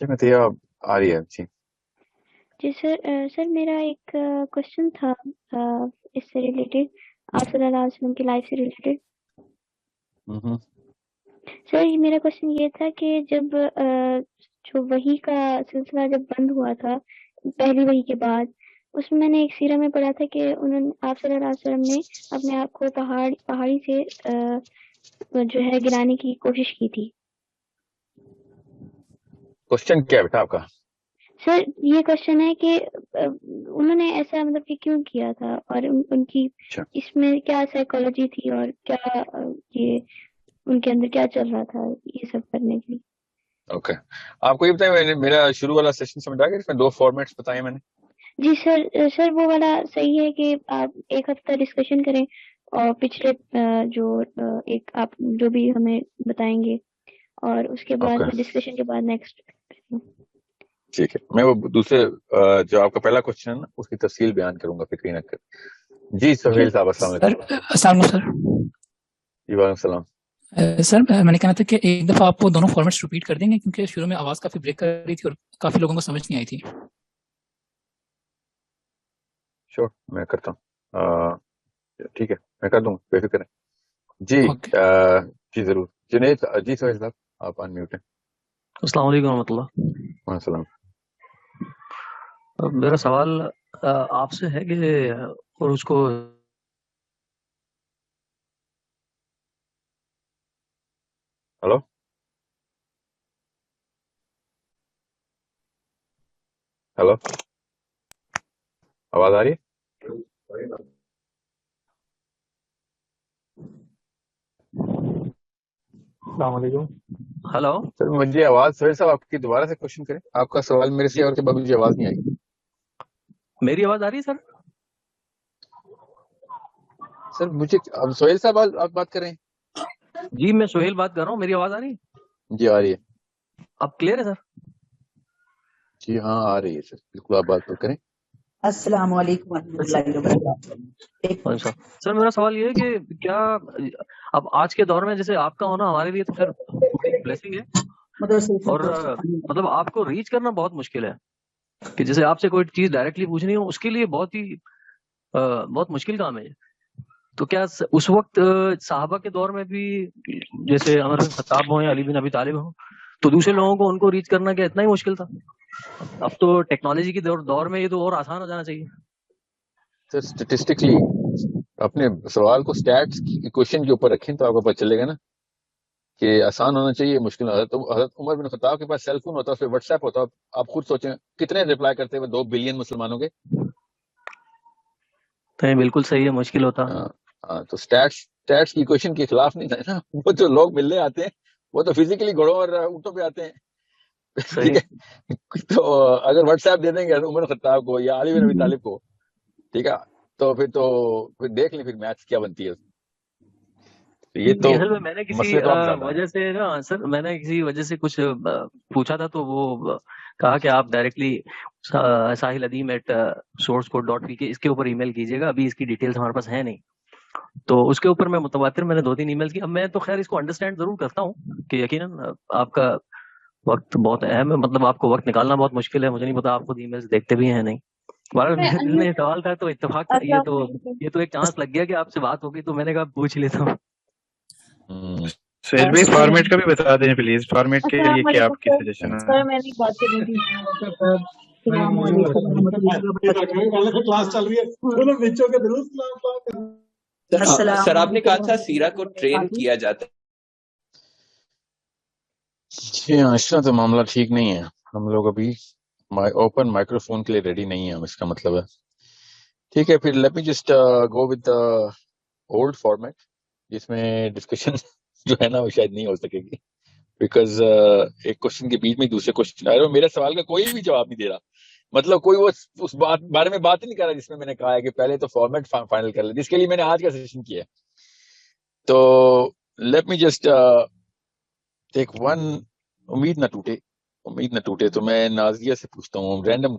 جی مدیحہ آ رہی ہے. جی جی سر. سر میرا ایک کوشچن تھا اس سے ریلیٹڈ, آپ صلی اللہ علیہ وسلم کی لائف سے ریلیٹڈ. سر میرا کوشچن یہ تھا کہ جب جو وحی کا سلسلہ جب بند ہوا تھا پہلی وحی کے بعد, اس میں نے ایک سیرہ میں پڑھا تھا کہ انہوں نے, آپ صلی اللہ علیہ وسلم نے اپنے آپ کو پہاڑی سے جو ہے گرانے کی کوشش کی تھی. کوشچن کیا ہے بیٹا آپ کا؟ سر یہ کوشچن ہے کہ انہوں نے ایسا مطلب کہ کیوں کیا تھا, اور ان کی اس میں کیا سائیکالوجی تھی, اور کیا یہ ان کے اندر کیا چل رہا تھا یہ سب کرنے کے لیے. اوکے, آپ کو یہ بتائیں, میرا شروع والا سیشن سمجھ آ گیا جس میں دو فارمیٹس بتائے میں نے؟ جی سر. سر وہ والا صحیح ہے کہ آپ ایک ہفتہ ڈسکشن کریں اور پچھلے جو ایک آپ جو بھی ہمیں بتائیں گے, اور اس کے بعد ڈسکشن کے بعد نیکسٹ. ٹھیک ہے, میں وہ دوسرے جو آپ کا پہلا کوشچن ہے نا اس کی تفصیل بیان کروں گا, فکر نہ کر. جی سہیل صاحب, السلام علیکم. السلام علیکم سر. جی وعلیکم السلام. سر میں نے کہنا تھا کہ ایک دفعہ آپ وہ دونوں فارمیٹس ریپیٹ کر دیں گے, کیونکہ شروع میں آواز کافی بریک کر رہی تھی اور کافی لوگوں کو سمجھ نہیں آئی تھی. شور, میں کرتا ہوں. ٹھیک ہے, میں کر دوں, بے فکر ہے. جی جی ضرور. جنید, جی سہیل صاحب آپ ان میوٹ ہیں. السلام علیکم ورحمۃ اللہ. وعلیکم السلام. میرا سوال آپ سے ہے کہ اور اس کو ہلو ہلو, آواز آ رہی ہے؟ السلام علیکم. ہلو سر مجھے آواز, سہیل صاحب آپ کی دوبارہ سے کوشچن کریں, آپ کا سوال میرے سے اور کے بعد مجھے آواز نہیں آئی. میری آواز آ رہی ہے سر؟ سر مجھے اب سہیل صاحب آپ بات کر رہے ہیں؟ جی میں سہیل بات کر رہا ہوں, میری آواز آ رہی ہے؟ جی آ رہی ہے. اب کلیئر ہے سر؟ جی ہاں آ رہی ہے سر, بالکل آپ بات کریں. السلام علیکم ورحمۃ اللہ وبرکاتہ. سر میرا سوال یہ ہے کہ کیا اب آج کے دور میں جیسے آپ کا ہونا ہمارے لیے تو پھر بلیسنگ ہے, اور مطلب آپ کو ریچ کرنا بہت مشکل ہے, کہ جیسے آپ سے کوئی چیز ڈائریکٹلی پوچھنی ہو اس کے لیے بہت مشکل کام ہے. تو کیا اس وقت صحابہ کے دور میں بھی جیسے عمر بن خطاب ہوں یا علی بن ابی طالب ہوں, تو دوسرے لوگوں کو ان کو ریچ کرنا کیا اتنا ہی مشکل تھا؟ اب تو ٹیکنالوجی کے دور میں یہ تو اور آسان ہو جانا چاہیے. سر اسٹیٹسٹکلی اپنے سوال کو سٹیٹس ایکویشن کے اوپر رکھیں تو آپ کو پتہ چلے گا نا کہ آسان ہونا چاہیے, مشکل. حضرت عمر بن خطاب کے پاس سیل فون ہوتا, اس پہ واٹس ایپ ہوتا, آپ خود سوچیں کتنے ریپلائی کرتے ہوئے 2 بلین مسلمانوں کے. تو یہ بالکل صحیح ہے, مشکل ہوتا. تو سٹیٹس کی کوشچن کے خلاف نہیں تھا نا, وہ جو لوگ ملنے آتے ہیں وہ تو فزیکلی گھوڑوں اور اونٹوں پہ آتے ہیں. ٹھیک ہے, تو اگر واٹس ایپ دے دیں گے عمر خطاب کو یا علی بن ابی طالب کو, ٹھیک ہے, تو پھر دیکھ لیں پھر میتھس کیا بنتی ہے. یہ تو اصل میں میں نے کسی مسئلے تو اب زیادہ ہیں. وجہ سے نا سر، میں نے کسی وجہ سے کچھ پوچھا تھا، تو وہ کہا کہ آپ directly Sahil Adeem at source code dot P K اس کے اوپر ای میل کیجیے گا. ابھی اس کی ڈیٹیلز ہمارے پاس ہیں نہیں، تو اس کے اوپر میں متواتر میں نے 2-3 ای میلز کی. اب میں تو خیر اس کو انڈرسٹینڈ ضرور کرتا ہوں کہ یقیناً آپ کا وقت بہت اہم ہے، مطلب آپ کو وقت نکالنا بہت مشکل ہے. مجھے نہیں پتا آپ خود ای میلز دیکھتے بھی ہیں نہیں. بہرحال میرے دل میں یہ سوال تھا تو اتفاق تھا، یہ تو ایک چانس لگ گیا کہ آپ سے بات ہوگی، تو میں نے کہا پوچھ لیتا ہوں. سہیل بھائی فارمیٹ کا بھی بتا دیں پلیز، فارمیٹ کے لیے کیا آپ کی سجیشن ہے؟ سر میں نہیں بات کرنی تھی. السلام علیکم ورحمۃ اللہ وبرکاتہ. سر آپ نے کہا تھا سیرا کو ٹرین کیا جاتا ہے. جی ہاں، اس طرح تو معاملہ ٹھیک نہیں ہے. ہم لوگ ابھی اوپن مائکرو فون کے لیے ریڈی نہیں ہیں، اس کا مطلب ہے. ٹھیک ہے، پھر late me just go with the old format, جس میں ڈسکشن جو ہے نا وہ شاید نہیں ہو سکے گی، بیکاز ایک کوشچن کے بیچ میں دوسرے کوشچن میرے سوال کا کوئی بھی جواب نہیں دے رہا. مطلب کوئی وہ اس بارے میں بات ہی نہیں کر رہا جس میں نے کہا ہے کہ پہلے تو فارمیٹ فائنل کر لیں، جس کے لیے میں نے آج کا سیشن کیا. تو let me just take one. امید نہ ٹوٹے. تو میں نازیہ سے پوچھتا ہوں random,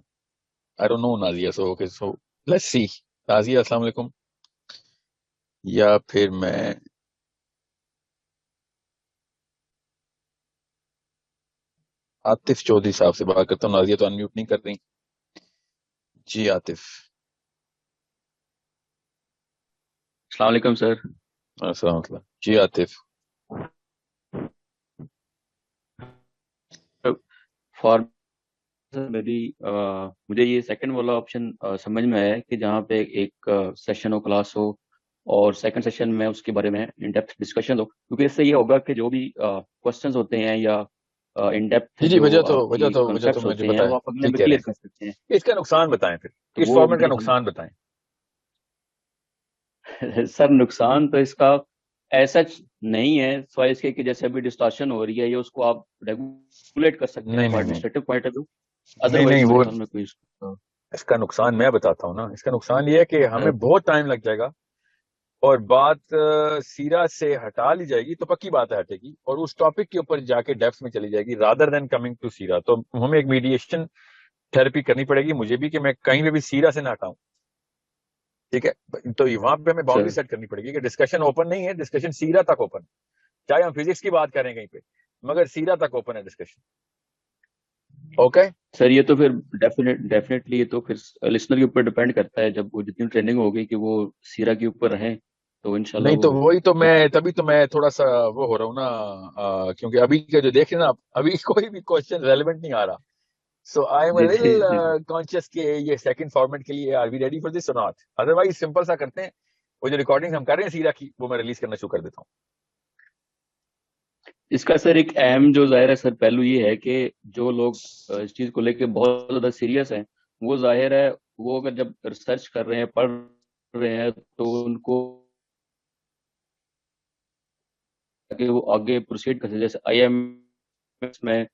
I don't know Nazia, so okay, so let's see. Nazia السلام علیکم. یا پھر میں عاطف چودھری صاحب سے بات کرتا ہوں. نازیہ تو انمیوٹ نہیں کر رہی. جی عاطف. السلام علیکم سر. السلام علیکم. جی عاطف. مجھے یہ سیکنڈ والا آپشن سمجھ میں آیا کہ جہاں پہ ایک سیشن ہو، کلاس ہو، اور سیکنڈ سیشن میں اس کے بارے میں ان ڈیپتھ ڈسکشن ہو، کیونکہ اس سے یہ ہوگا کہ جو بھی کوسچنز ہوتے ہیں یا ان ڈیپتھ جی وجہ تو کنسیپٹس مجھے ہوتے ہیں وہ آپ اگلے میں کلیئر کر سکتے ہیں. اس کا نقصان بتائیں، پھر اس فارمیٹ کا نقصان بتائیں. سر نقصان تو اس کا ایسا نہیں ہے، سوائے اس کے کہ جیسے ابھی ڈسٹارشن ہو رہی ہے، یہ اس کو آپ ریگولیٹ کر سکتے ہیں ایڈمنسٹریٹو پوائنٹ آف ویو. نہیں وہ اس کا نقصان میں بتاتا ہوں نا. اس کا نقصان یہ ہے کہ ہمیں بہت ٹائم لگ جائے گا، اور بات سیرا سے ہٹا لی جائے گی تو پکی بات ہے ہٹے گی، اور اس ٹاپک کے اوپر جا کے ڈیپتھ میں چلی جائے گی رادر دین کمنگ ٹو سیرا. تو ہمیں ایک میڈیشن تھراپی کرنی پڑے گی، مجھے بھی، کہ میں کہیں پہ بھی سیرا سے نہ ہٹاؤں. ٹھیک ہے، تو وہاں پہ ہمیں باؤنڈری سیٹ کرنی پڑے گی کہ ڈسکشن اوپن نہیں ہے، ڈسکشن سیرا تک اوپن ہے. چاہے ہم فزکس کی بات کریں کہیں پہ، مگر سیرا تک اوپن ہے ڈسکشن. اوکے سر، یہ تو پھر ڈیفینیٹلی یہ تو پھر لسنر کے اوپر ڈیپینڈ کرتا ہے. جب وہ جتنی ٹریننگ ہوگی کہ وہ سیرا کے اوپر رہیں تو انشاءاللہ. نہیں تو وہی تو میں تبھی تو میں تھوڑا سا وہ ہو رہا ہوں نا، کیونکہ ابھی کا جو دیکھ رہے نا آپ، ابھی کوئی بھی کوشچن ریلیونٹ نہیں آ رہا. So I am little conscious کہ یہ سیکنڈ فارمیٹ کے لیے are we ready for this اور ناٹ. ادروائز سمپل سا کرتے ہیں، وہ جو ریکارڈنگ ہم کر رہے ہیں سیرا کی، وہ میں ریلیز کرنا شروع کر دیتا ہوں. اس کا سر ایک اہم جو ظاہر ہے سر پہلو یہ ہے کہ جو لوگ اس چیز کو لے کے بہت زیادہ سیریس ہیں، وہ ظاہر ہے وہ اگر جب ریسرچ کر رہے ہیں، پڑھ رہے ہیں، تو ان کو کہ وہ آگے پروسیڈ کر سکتے. جیسے آئی ایم ایس میں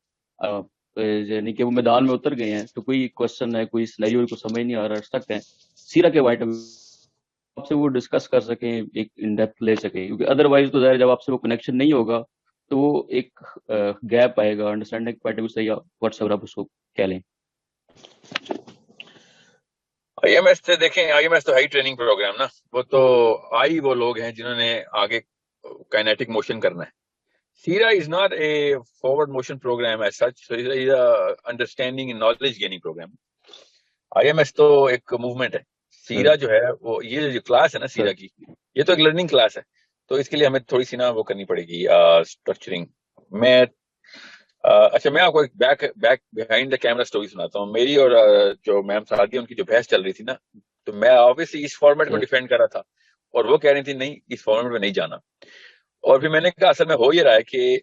یعنی کہ وہ میدان میں اتر گئے ہیں، تو کوئی کوشچن ہے، کوئی سینیریو کو سمجھ نہیں آ رہا، سکتے ہیں سیرا کے وائٹ آپ سے وہ ڈسکس کر سکیں، ایک ان ڈیپتھ لے سکیں. کیونکہ ادروائز تو ظاہر جب آپ سے وہ کنیکشن نہیں ہوگا تو وہ ایک گیپ آئے گا انڈرسٹینڈنگ پوائنٹ آف ویو سے، یا واٹس ایور آپ اس کو کہہ لیں. آئی ایم ایس سے دیکھیں، آئی ایم ایس تو ہائی ٹریننگ پروگرام نا، وہ تو وہ لوگ ہیں جنہوں نے آگے کائنیٹک موشن کرنا ہے. سیرا is not a forward motion program as such, so is a understanding and knowledge gaining program. آئی ایم ایس تو ایک موومنٹ ہے. سیرا جو ہے وہ یہ جو کلاس ہے نا سیرا کی، یہ تو ایک لرننگ کلاس ہے. تو اس کے لیے ہمیں تھوڑی سی نا وہ کرنی پڑے گی اسٹرکچرنگ. میں اچھا میں آپ کو ایک back behind the camera story سناتا ہوں. میری اور جو میم سعادیہ ان کی جو بحث چل رہی تھی نا، تو میں آبویسلی اس فارمیٹ کو ڈیفینڈ کر رہا تھا، اور وہ کہہ رہی تھی نہیں اس فارمیٹ میں نہیں جانا. اور پھر میں نے کہا اصل میں ہو یہ رہا ہے کہ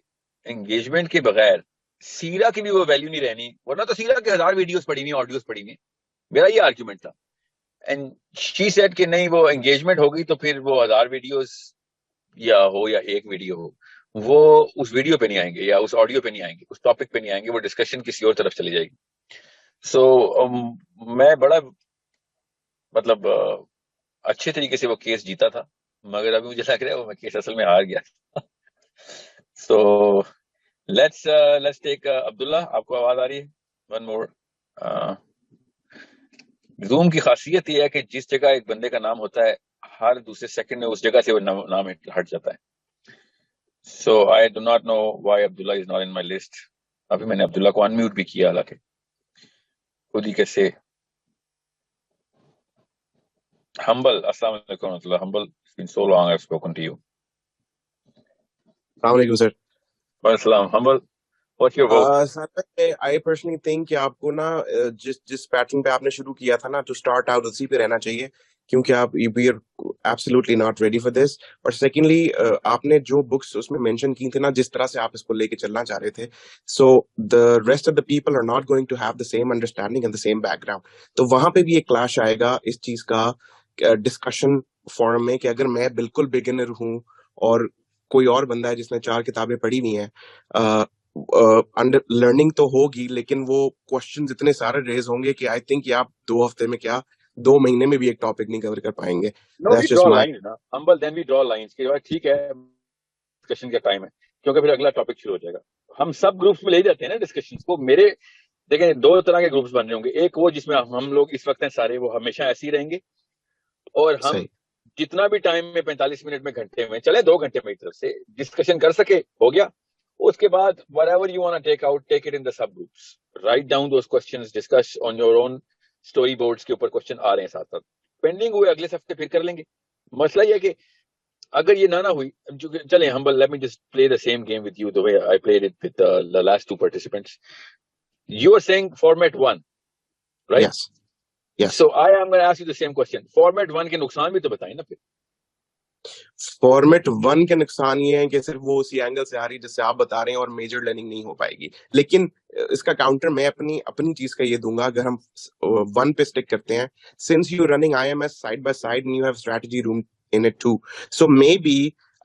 انگیجمنٹ کے بغیر سیرا کی بھی وہ ویلیو نہیں رہنی، ورنہ تو سیرا کے 1000 ویڈیوز پڑی ہوئی، آڈیوز پڑی ہوئی. میرا یہ آرگیومنٹ تھا. اینڈ شی سیڈ کہ نہیں، وہ انگیجمنٹ ہوگی تو پھر وہ 1000 ویڈیوز یا ہو یا ایک ویڈیو ہو، وہ اس ویڈیو پہ نہیں آئیں گے، یا اس آڈیو پہ نہیں آئیں گے، اس ٹاپک پہ نہیں آئیں گے، وہ ڈسکشن کسی اور طرف چلی جائے گی. سو میں بڑا مطلب اچھے طریقے سے وہ کیس جیتا تھا. مگر ابھی مجھے لگ رہا ہے وہ میں کیس اصل میں ہار گیا. سو لیٹس ٹیک عبداللہ. آپ کو آواز آ رہی ہے؟ One more. زوم کی خاصیت یہ ہے کہ جس جگہ ایک بندے کا نام ہوتا ہے ہر دوسرے سیکنڈ میں اس جگہ سے وہ نام ہٹ جاتا ہے. So I do not know why Abdullah is not in my list. ابھی میں نے عبداللہ کو انمیوٹ بھی کیا حالانکہ خود ہی کیسے. Humble, السلام علیکم ورحمۃ اللہ. Humble, it's been so long I've spoken to you. السلام علیکم سر. وعلیکم السلام. Humble, what's your vote? Sir I personally think کہ آپ کو نا جس پیٹرن پہ آپ نے شروع کیا تھا نا ٹو اسٹارٹ آؤٹ اسی پہ رہنا چاہیے, کیونکہ آپ we are absolutely not ready for this. اور سیکنڈلی آپ نے جو بکس اس میں مینشن کی تھی نا جس طرح سے آپ اس کو لے کے چلنا چاہ رہے تھے, so the rest of the people are not going to have the same understanding and the same background. تو وہاں پہ بھی ایک کلاش آئے گا اس چیز کا ڈسکشن فورم میں کہ اگر میں بالکل بگنر ہوں اور کوئی اور بندہ ہے جس نے 4 کتابیں پڑھی ہوئی ہیں, لرننگ تو ہوگی لیکن وہ کوشچنز اتنے سارے ریز ہوں گے کہ آئی تھنک آپ 2 ہفتے میں کیا 2 مہینے میں بھی ایک ٹاپک نہیں کور کر پائیں گے. No, we draw lines نا. Humble, then we draw lines کہ ٹھیک ہے ڈسکشن کا ٹائم ہے, کیونکہ پھر اگلا ٹاپک شروع ہو جائے گا. ہم سب گروپس میں لے جاتے ہیں نا ڈسکشن کو. میرے دیکھیں 2 طرح کے گروپس بن رہے ہوں گے. ایک وہ جس میں ہم لوگ اس وقت ہیں سارے, وہ ہمیشہ ایسے ہی رہیں گے, اور ہم جتنا بھی ٹائم میں 45 منٹ میں گھنٹے میں چلے 2 گھنٹے میں ایک طرف سے ڈسکشن کر سکے ہو گیا. اس کے بعد whatever you want to take out, take it in the sub groups, write down those questions, discuss on your own story boards کے اوپر کوشچن آ رہے ہیں ساتھ ساتھ پینڈنگ ہوئے اگلے ہفتے پھر کر لیں گے. مسئلہ یہ ہے کہ اگر یہ نہ ہوئی, چلیں Humble, let me just play the same game with you the way I played it with the last 2 participants. You are saying format 1, right? Yes. So I am going to ask you the same question. Format 1 کے نقصان بھی تو بتائیں نا. پھر format 1 کے نقصان یہ ہے کہ صرف وہ اسی اینگل سے آ رہی جس سے آپ بتا رہے ہیں اور میجر لرننگ نہیں ہو پائے گی. لیکن اس کا کاؤنٹر میں اپنی چیز کا یہ دوں گا, اگر ہم 1 پہ اسٹک کرتے ہیں, since you running IMS side by side and you have strategy room in it too, so maybe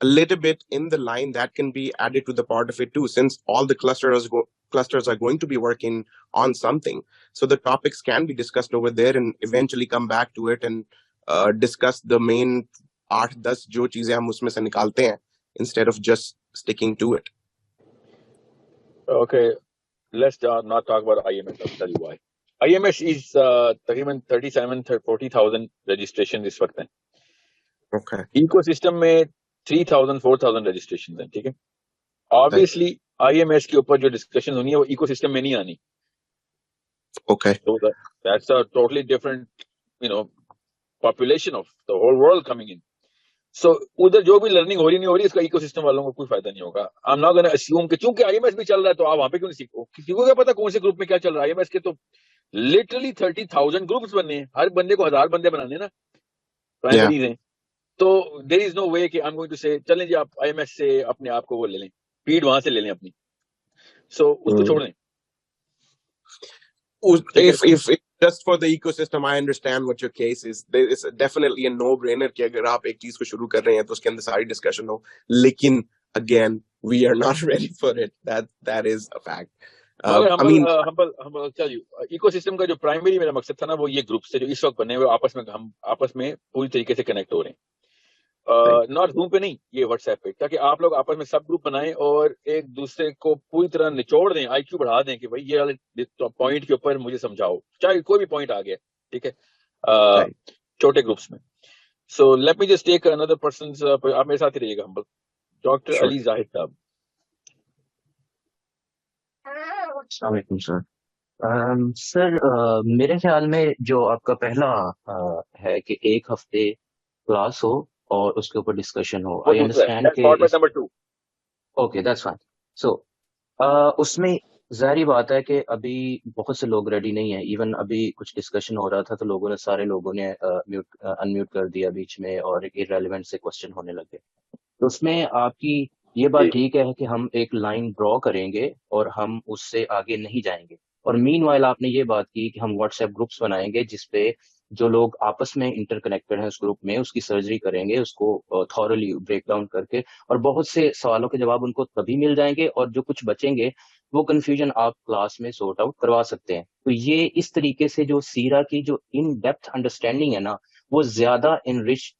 a little bit in the line that can be added to the part of it too, since all the clusters are going to be working on something, so the topics can be discussed over there and eventually come back to it and discuss the main 8-10 جو چیزیں ہم اس میں سے نکالتے ہیں instead of just sticking to it. Okay, let's not talk about IMS. I'll tell you why. IMS is تقریباً 37-40,000 registration اس وقت ہیں. Okay. Ecosystem میں 3,000-4,000 registration ہیں. ٹھیک ہے. Obviously IMS کے اوپر جو ڈسکشن ہونی ہے وہ ecosystem میں نہیں آنی. Okay. So that's a totally different, population of the whole world coming in. So ادھر جو بھی لرننگ ہو رہی نہیں ہو رہی اس کا ایکو سسٹم والوں کو کوئی فائدہ نہیں ہوگا. I'm not going to assume کہ چونکہ IMS بھی چل رہا ہے تو آپ وہاں پہ کیوں نہیں سیکھو. کسی کو کیا پتا کون سے گروپ میں کیا چل رہا ہے. IMS کے تو literally 30,000 گروپس بننے ہیں, ہر بندے کو 1000 بندے بنانے نا پرائمریز ہیں. تو there is no way کہ I'm going to say چلیں جی آپ IMS سے اپنے آپ کو وہ لے لیں, فیڈ وہاں سے لے لیں اپنی. So اس کو چھوڑ دیں. If just for the ecosystem, I understand what your case is. There is definitely a no-brainer کہ اگر آپ ایک چیز کو شروع کر رہے ہیں تو اس کے اندر ساری ڈسکشن ہو, لیکن again we are not ready for it. That is a fact. Humble tell you, ecosystem کا جو پرائمری میرا مقصد تھا نا وہ یہ گروپ سے جو اس وقت بنے ہوئے ہم آپس میں پوری طریقے سے کنیکٹ ہو رہے ہیں. ناٹ زوم پہ نہیں, یہ واٹس ایپ پہ, تاکہ آپ لوگ آپس میں سب گروپ بنائیں اور ایک دوسرے کو پوری طرح نچوڑ دیں, آئی کیو بڑھا دیں کہ بھائی یہ والے پوائنٹ کے اوپر مجھے سمجھاؤ, چاہے کوئی بھی پوائنٹ آ گیا. ٹھیک ہے, چھوٹے گروپس میں. سو لیٹ می جسٹ ٹیک another person's, آپ میرے ساتھ ہی رہیے گا. ہمبل ڈاکٹر علی زاہد صاحب. السلام علیکم سر. سر میرے خیال میں جو آپ کا پہلا ہے کہ 1 ہفتے کلاس ہو اور اس کے اوپر ڈسکشن ہو, آئی انڈرسٹینڈ کہ اوکے دیٹس فائن. سو اس میں ظاہری بات ہے کہ ابھی بہت سے لوگ ریڈی نہیں ہیں. ایون ابھی کچھ ڈسکشن ہو رہا تھا تو سارے لوگوں نے انمیوٹ کر دیا بیچ میں اور irrelevant سے کوشچن ہونے لگے. تو اس میں آپ کی یہ بات ٹھیک ہے کہ ہم ایک لائن ڈرا کریں گے اور ہم اس سے آگے نہیں جائیں گے. اور مین وائل آپ نے یہ بات کی کہ ہم واٹس ایپ گروپس بنائیں گے جس پہ جو لوگ آپس میں انٹر کنیکٹڈ ہیں اس گروپ میں اس کی سرجری کریں گے, اس کو تھورلی بریک ڈاؤن کر کے, اور بہت سے سوالوں کے جواب ان کو تبھی مل جائیں گے, اور جو کچھ بچیں گے وہ کنفیوژن آپ کلاس میں سورٹ آؤٹ کروا سکتے ہیں. تو یہ اس طریقے سے جو سیرا کی جو ان ڈیپتھ انڈرسٹینڈنگ ہے نا وہ زیادہ انرچ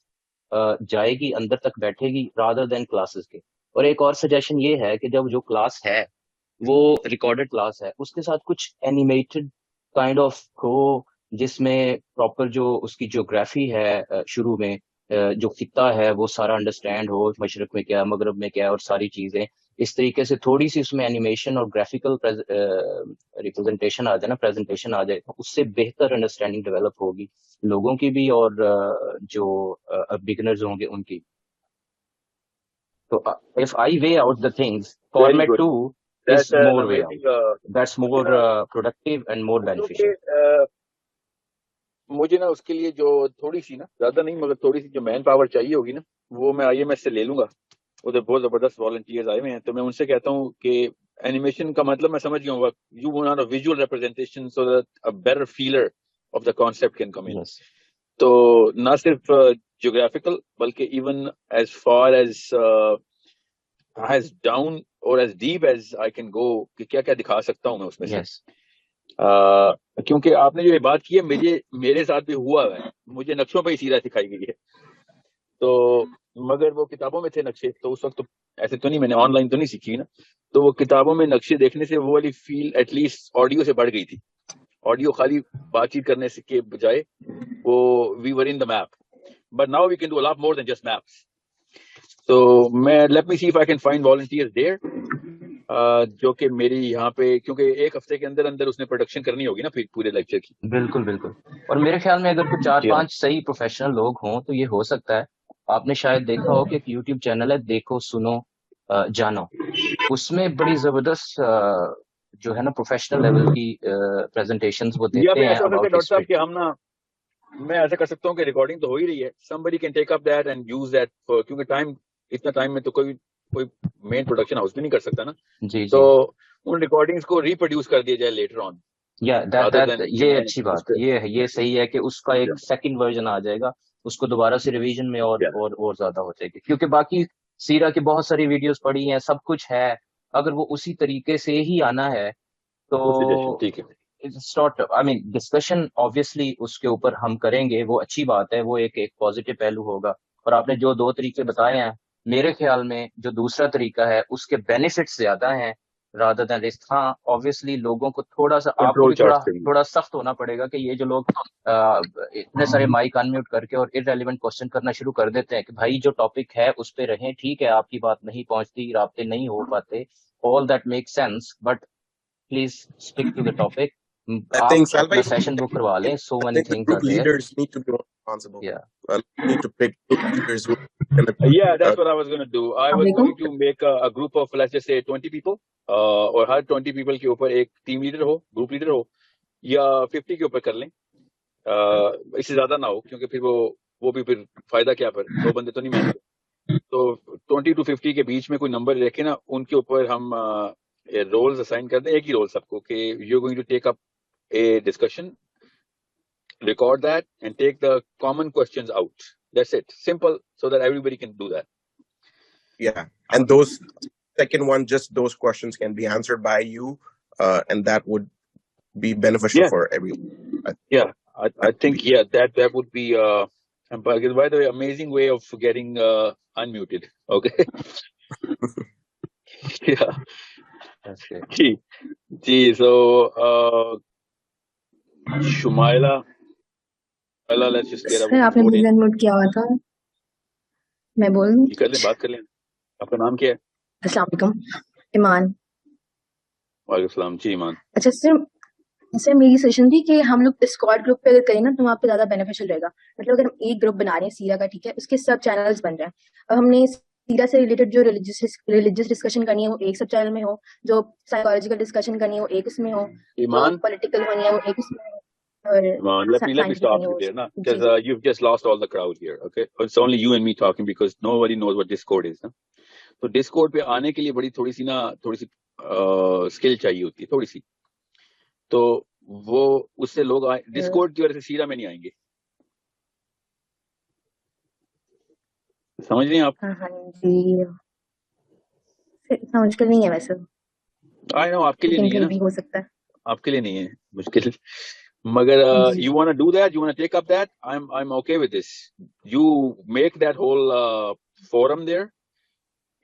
جائے گی اندر تک بیٹھے گی رادر دین کلاسز کے. اور ایک اور سجیشن یہ ہے کہ جب جو کلاس ہے وہ ریکارڈڈ کلاس ہے اس کے ساتھ کچھ اینیمیٹڈ کائنڈ آف ہو جس میں پراپر جو اس کی جیوگرافی ہے شروع میں جو خطہ ہے وہ سارا انڈرسٹینڈ ہو, مشرق میں کیا مغرب میں کیا اور ساری چیزیں اس طریقے سے تھوڑی سی اس میں اینیمیشن اور گرافیکل ریپرزنٹیشن آ جائے نا, پریزنٹیشن آ جائے, اس سے بہتر انڈرسٹینڈنگ ڈیولپ ہوگی لوگوں کی بھی اور جو بگنرز ہوں گے ان کی. تو if I weigh out the things, format 2 is more way out. That's more productive and more beneficial. مجھے نا اس کے لیے جو تھوڑی سی نا, زیادہ نہیں مگر تھوڑی سی جو مین پاور چاہیے ہوگی نا, وہ میں آئی ایم ایس سے لے لوں گا. ادھر بہت زبردست والنٹیئرز آئے ہوئے ہیں, تو میں ان سے کہتا ہوں کہ اینیمیشن کا مطلب میں سمجھ گیا ہوں, you want a visual representation so that a better feeler of the concept can come in. تو نہ صرف جیوگرافیکل بلکہ even as far as down اور as deep as I can go کہ کیا کیا دکھا سکتا ہوں میں اس میں سے. کیونکہ آپ نے جو یہ بات کی ہے میرے ساتھ بھی ہوا ہے, مجھے نقشوں پہ ہی سیرا سکھائی گئی ہے. تو مگر وہ کتابوں میں تھے نقشے, تو اس وقت تو ایسے تو نہیں, میں نے آن لائن تو نہیں سیکھی نا, تو وہ کتابوں میں نقشے دیکھنے سے وہ والی فیل ایٹ لیسٹ آڈیو سے بڑھ گئی تھی. آڈیو خالی بات چیت کرنے سے کے بجائے وہ we were in the map, but now we can do a lot more than just maps. تو میں let me see if I can find volunteers there جو کہ میری یہاں پہ, کیونکہ ایک ہفتے کے اندر اندر اس نے پروڈکشن کرنی ہوگی نا پھر پورے لیکچر کی. بالکل بالکل. اور میرے خیال میں اگر کچھ 4-5 صحیح پروفیشنل لوگ ہوں تو یہ ہو سکتا ہے. آپ نے شاید دیکھا ہو کہ ایک یوٹیوب چینل ہے دیکھو سنو جانو, اس میں بڑی زبردست جو ہے نا پروفیشنل لیول کی پریزنٹیشنز وہ دیتے ہیں. ڈاکٹر صاحب کہ ہم نا, میں ایسا کر سکتا ہوں کہ ریکارڈنگ تو ہو ہی رہی ہے, somebody can take up that and use that کیونکہ اتنا ٹائم میں تو کوئی مین پروڈکشن ہاؤس بھی نہیں کر سکتا نا. تو ان ریکارڈنگز کو ریپروڈیوس کر دیا جائے لیٹر آن. یہ اچھی بات, یہ صحیح ہے کہ اس کا ایک سیکنڈ ورژن آ جائے گا, اس کو دوبارہ سے ریویژن میں اور زیادہ ہو جائے گی. کیونکہ باقی سیرا کی بہت ساری ویڈیوز پڑی ہیں, سب کچھ ہے, اگر وہ اسی طریقے سے ہی آنا ہے تو ٹھیک ہے. ڈسکشن obviously اس کے اوپر ہم کریں گے, وہ اچھی بات ہے, وہ ایک پازیٹیو پہلو ہوگا. اور آپ نے جو 2 طریقے بتائے ہیں, میرے خیال میں جو دوسرا طریقہ ہے اس کے بینیفٹس زیادہ ہیں rather than risk. ہاں obviously لوگوں کو تھوڑا سا آپ کو تھوڑا سخت ہونا پڑے گا کہ یہ جو لوگ اتنے سارے مائک ان میوٹ کر کے اور irrelevant کوسچن کرنا شروع کر دیتے ہیں کہ بھائی جو ٹاپک ہے اس پہ رہیں, ٹھیک ہے آپ کی بات نہیں پہنچتی, رابطے نہیں ہو پاتے, all that makes sense, but please stick to the topic. I think Salva, session book karwa le, so many things are there. Leaders need to be responsible. Yeah. Need to pick leaders who yeah, that's what I was going to do. I was going to make a group of, let's just say 20 people, اور ہر 20 people کے اوپر ایک team leader ہو, group leader ہو, یا 50 کے اوپر کر لیں, اس سے زیادہ نہ ہو, کیونکہ پھر وہ بھی پھر فائدہ کیا, پھر 2 بندے تو نہیں مانتے. تو 20 to 50 کے بیچ میں کوئی نمبر رکھے نا, ان کے اوپر ہم رولز اسائن کر دیں, ایک ہی رول سب کو, کہ you going to take up a discussion, record that and take the common questions out. That's it. Simple, so that everybody can do that. Yeah, and those second one, just those questions can be answered by you, and that would be beneficial for everyone. Yeah, I think that would be by the way, amazing way of getting unmuted. Okay. Yeah. That's great. Gee, so Shumaila, let's just get سر آپ نے مجھے unmute کیا ہوا تھا, میں بول دوں؟ کر لیں, بات کر لیں. آپ کا نام کیا ہے؟ السلام علیکم. ایمان. وعلیکم السلام. جی ایمان. اچھا سر میری سجیشن تھی کہ ہم لوگ ڈسکارڈ گروپ پہ اگر کریں نا تو وہاں پہ زیادہ بینیفیشل رہے گا. مطلب اگر ہم ایک گروپ بنا رہے ہیں سیرا کا, ٹھیک ہے, اس کے سب چینلز بن رہے ہیں, اب ہم نے سیرا سے ریلیٹڈ جو ریلیجیس ڈسکشن کرنی ہے وہ ایک سب چینل میں ہو, جو سائیکالوجیکل ڈسکشن کرنی ہے وہ ایک اس میں ہو, پولیٹیکل ہونی ہے وہ ایک اس میں ہو. Let me stop you there, na, because you've just lost all the crowd here. Okay, it's only you and me talking because nobody knows what Discord is. Na? So Discord پہ آنے کے لیے بڑی تھوڑی سی اسکل چاہیے ہوتی ہے, تھوڑی سی. تو وہ اس سے لوگ ڈسکورڈ کی وجہ سے سیرا میں نہیں آئیں گے. سمجھ رہے ہیں آپ؟ ہاں جی, مشکل نہیں ہے ویسے. I know آپ کے لیے نہیں ہے نا, ہو سکتا ہے آپ کے لیے نہیں ہے مشکل, Magar, you want to do that? You want to take up that? I'm okay with this. You make that whole forum there,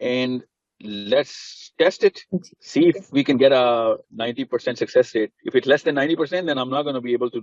and let's test it. See if we can get a 90% success rate. If it's less than 90%, then I'm not going to be able to.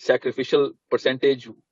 sacrificial percentage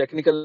technical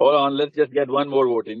Hold on, let's just get one more vote in.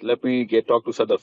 Let me talk to Sadaf.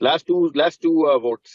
Last two votes.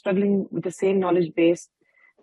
struggling with the same knowledge base,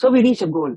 so we reach a goal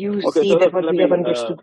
you Okay, see so that what let we me have understood.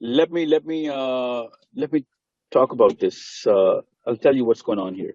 let me talk about this. I'll tell you what's going on here.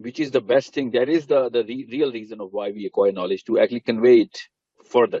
which is the best thing. That is the real reason of why we acquire knowledge, to actually convey it further.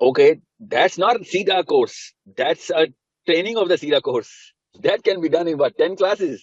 okay, that's not Sida course. That's a training of the Sida course. That can be done in what, 10 classes?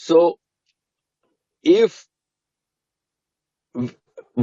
So, if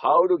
how to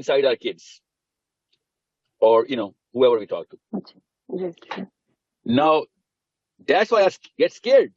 inside our kids, or whoever we talk to. Now, that's why I get scared.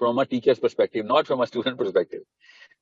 from a teacher's perspective, not from a student perspective,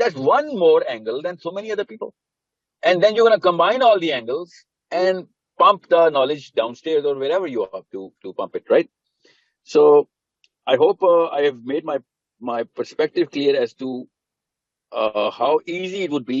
That's one more angle than so many other people. And then you're going to combine all the angles and pump the knowledge downstairs or wherever you have to pump it, right? So I hope I have made my perspective clear as to how easy it would be.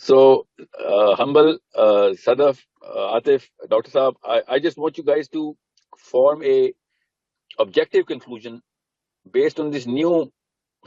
So humble, Sadaf, Atif, Dr. Saab, I just want you guys to form a objective conclusion based on this new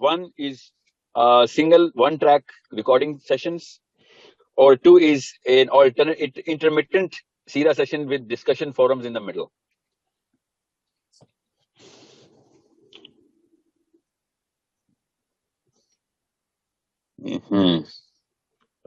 1 is single 1 track recording sessions, or 2 is an alternate intermittent Sira session with discussion forums in the middle.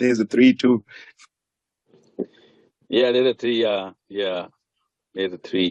There's a 3 too. Yeah, there's a 3. Yeah, there's a 3.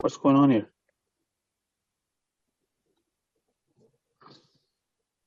What's going on here?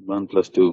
1 + 2।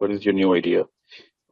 What is your new idea?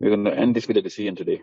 We're going to end this with a decision today,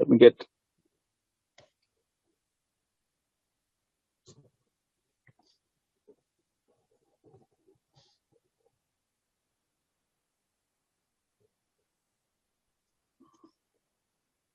Let me get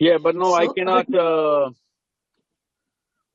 Yeah, but no, I So, cannot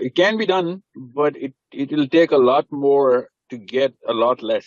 It can be done, but it will take a lot more to get a lot less.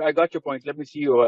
I got your point. Let me see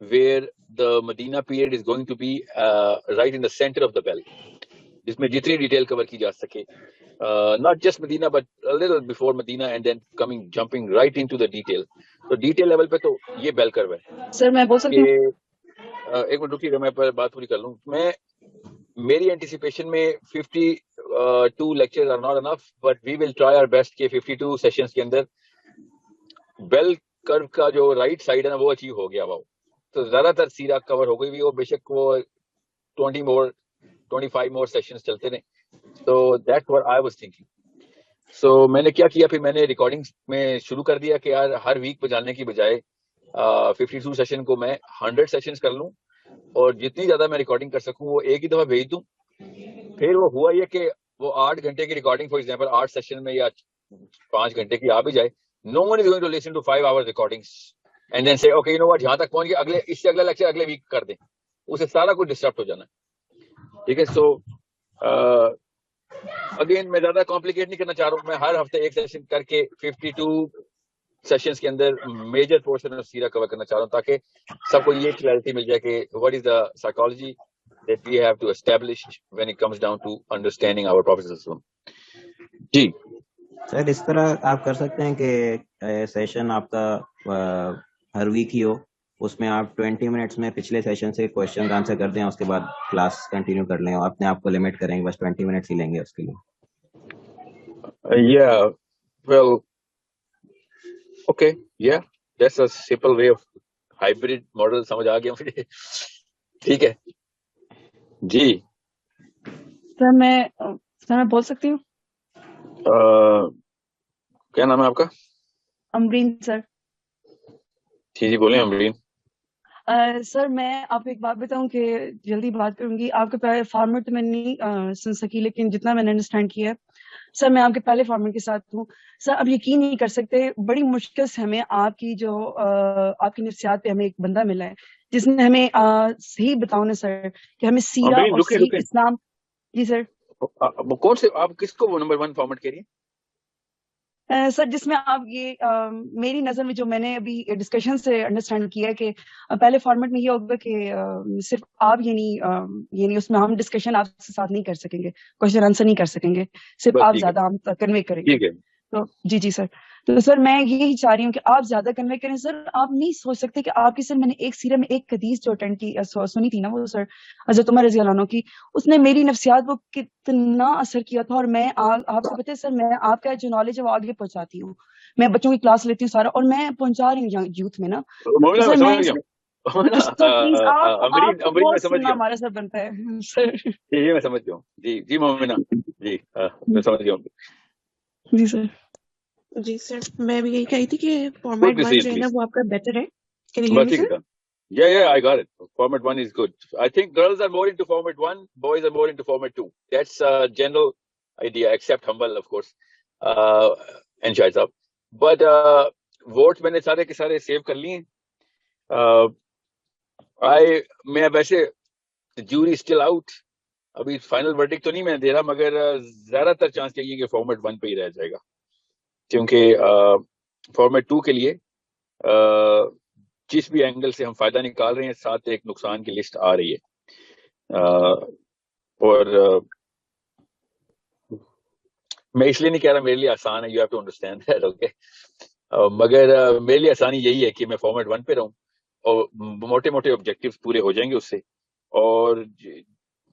where the Medina period is going to be right in the center of the bell, جس میں جتنی detail کور کی جا سکے, not just Medina but a little before Medina and then jumping right into the detail. تو detail level پہ تو یہ بیل کرو ہے. سر میں بول سکتی ہوں, ایک منٹ رکیے گا, میں بات پوری کر لوں. میری اینٹیسپیشن میں 52 lectures are not enough, but we will try our best کہ 52 سیشنز کے اندر بیل کرو کا جو رائٹ سائڈ ہے نا وہ اچیو ہو گیا ہوا. تو زیادہ تر سیرا کور ہو گئی بھی, وہ بے شک وہ 25 more سیشنز چلتے رہے. تو that's what I was thinking. So میں نے کیا کیا, پھر میں نے ریکارڈنگ میں شروع کر دیا کہ یار ہر ویک پہ جانے کی بجائے 52 سیشن کو میں 100 سیشنز کر لوں, اور جتنی زیادہ میں ریکارڈنگ کر سکوں وہ ایک ہی دفعہ بھیج دوں. پھر وہ ہوا یہ کہ وہ 8 گھنٹے کی ریکارڈنگ فار ایگزامپل 8 سیشن میں یا 5 گھنٹے کی آ بھی جائے, no one is going to listen to 5 hour recordings and then say okay you know what یہاں تک پہنچ گئے, اگلے اس سے اگلا لیکچر اگلے ویک کر دیں, اسے سارا کچھ ڈسٹرپٹ ہو جانا ہے. ٹھیک ہے, سو اگین میں زیادہ کمپلیکیٹ نہیں کرنا چاہ رہا ہوں. میں ہر ہفتے ایک سیشن کر کے 52 سیشنز کے اندر میجر پورشن آف سیرا کور کرنا چاہ رہا ہوں, تاکہ سب کو یہ کلیئرٹی مل جائے کہ what is the psychology that we have to establish when it comes down to understanding our Prophet. جی سر اس طرح آپ کر سکتے ہیں کہ سیشن آپ کا ہر ویک ہی ہو, اس میں آپ 20 منٹس میں پچھلے سیشن سے کوشچن آنسر کر دیں, اس کے بعد کلاس کنٹینیو کر لیں, اور اپنے آپ کو لمٹ کریں گے بس 20 منٹس ہی لیں گے اس کے لیے. Yeah, well, okay, yeah, that's a simple way of hybrid model. سمجھ آ گیا مجھے. ٹھیک ہے جی. سر میں بول سکتی ہوں. کیا نام ہے آپ کا؟ امرین سر. جی بولیں امرین. سر میں آپ کو ایک بات بتاؤں کہ جلدی بات کروں گی. آپ کے پہلے فارمیٹ میں نہیں سن سکی, لیکن جتنا میں نے انڈرسٹینڈ کیا ہے سر میں آپ کے پہلے فارمیٹ کے ساتھ ہوں. سر اب یقین نہیں کر سکتے, بڑی مشکل سے ہمیں آپ کی نفسیات پہ ہمیں ایک بندہ ملا ہے جس نے ہمیں صحیح بتاؤ نا سر کہ ہمیں سیرا اور صحیح اسلام. جی سر. کون سے آپ کس کو وہ نمبر 1 فارمیٹ کہہ رہی ہیں سر؟ جس میں آپ یہ میری نظر میں جو میں نے ابھی ڈسکشن سے انڈرسٹینڈ کیا کہ پہلے فارمیٹ میں یہ ہوگا کہ صرف آپ یعنی اس میں ہم ڈسکشن آپ کے ساتھ نہیں کر سکیں گے, کوشچن آنسر نہیں کر سکیں گے, صرف آپ زیادہ ہم کنوے کریں گے. تو جی سر. تو سر میں یہی چاہ رہی ہوں کہ آپ زیادہ کنوے کریں. سر آپ نہیں سوچ سکتے کہ آپ کی, سر میں نے ایک سیرے میں ایک حدیث جو اٹینڈ کی سنی تھی نا, وہ سر حضرت عمر رضی اللہ عنہ کی, اس نے میری نفسیات کو کتنا اثر کیا تھا. اور میں آپ کو پتہ ہے سر, میں آپ کا جو نالج ہے وہ آگے پہنچاتی ہوں. میں بچوں کی کلاس لیتی ہوں سارا, اور میں پہنچا رہی ہوں یوتھ میں نا. ہمارا سر بنتا ہے سر. جی میں سمجھ گیا ہوں. جی مومنہ جی میں سمجھ گیا ہوں. جی سر. جی سر میں بھی یہی کہی تھی کہ فارمیٹ 1 جو ہے نا وہ آپ کا بیٹر ہے. Can you hear me, sir? Yeah, I got it. Format 1 is good. I think girls are more into format 1, boys are more into format 2. That's a general idea, except Humble, of course, and Shahid Saab. But votes میں نے سارے کے سارے save کر لیے. میں ویسے jury still out. ابھی فائنل ورڈکٹ تو نہیں میں دے رہا, مگر زیادہ تر چانس یہی ہے کہ فارمیٹ 1 پہ ہی رہ جائے گا, کیونکہ فارمیٹ 2 کے لیے جس بھی اینگل سے ہم فائدہ نکال رہے ہیں ساتھ ایک نقصان کی لسٹ آ رہی ہے. اور میں اس لیے نہیں کہہ رہا میرے لیے آسان ہے, you have to understand that, okay, مگر میرے لیے آسانی یہی ہے کہ میں فارمیٹ 1 پہ رہوں اور موٹے موٹے آبجیکٹیوز پورے ہو جائیں گے اس سے. اور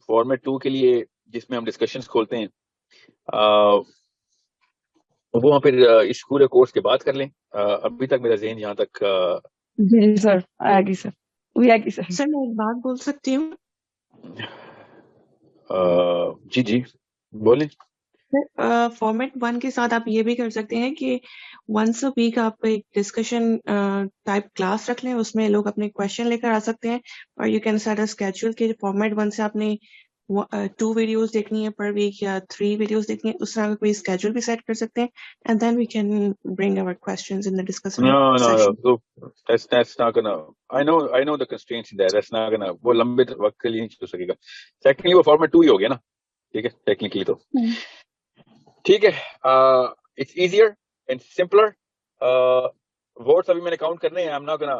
فارمیٹ 2 کے لیے جس میں ہم ڈسکشنز کھولتے ہیں وہ پھر اس پورے کورس کے بعد کر لیں. ابھی تک میرا ذہن یہاں تک. جی سر آئے گی سر. سر میں ایک بات بول سکتی ہوں؟ جی بولیں. فارمیٹ 1 کے ساتھ آپ یہ بھی کر سکتے ہیں کہ ونس اے ویک آپ ایک ڈسکشن ٹائپ کلاس رکھ لیں, اس میں لوگ اپنے کوشچن لے کر آ سکتے ہیں, اور you can set a schedule کہ فارمیٹ 1 سے آپ نے 2 ویڈیوز دیکھنی ہے پر ویک یا 3 ویڈیوز دیکھنی ہے, اس طرح کا کوئی اسکیڈول بھی سیٹ کر سکتے ہیں, and then we can bring our questions in the discussion. No, that's not gonna. I know the constraints in there. That's not gonna. وہ لمبے وقت کے لیے نہیں چل سکے گا. Technically وہ فارمیٹ 2 ہی ہو گیا نا. ٹھیک ہے, ٹیکنیکلی تو ٹھیک ہے. It's easier and simpler. Votes ابھی میں نے کاؤنٹ کرنے ہیں. I'm not gonna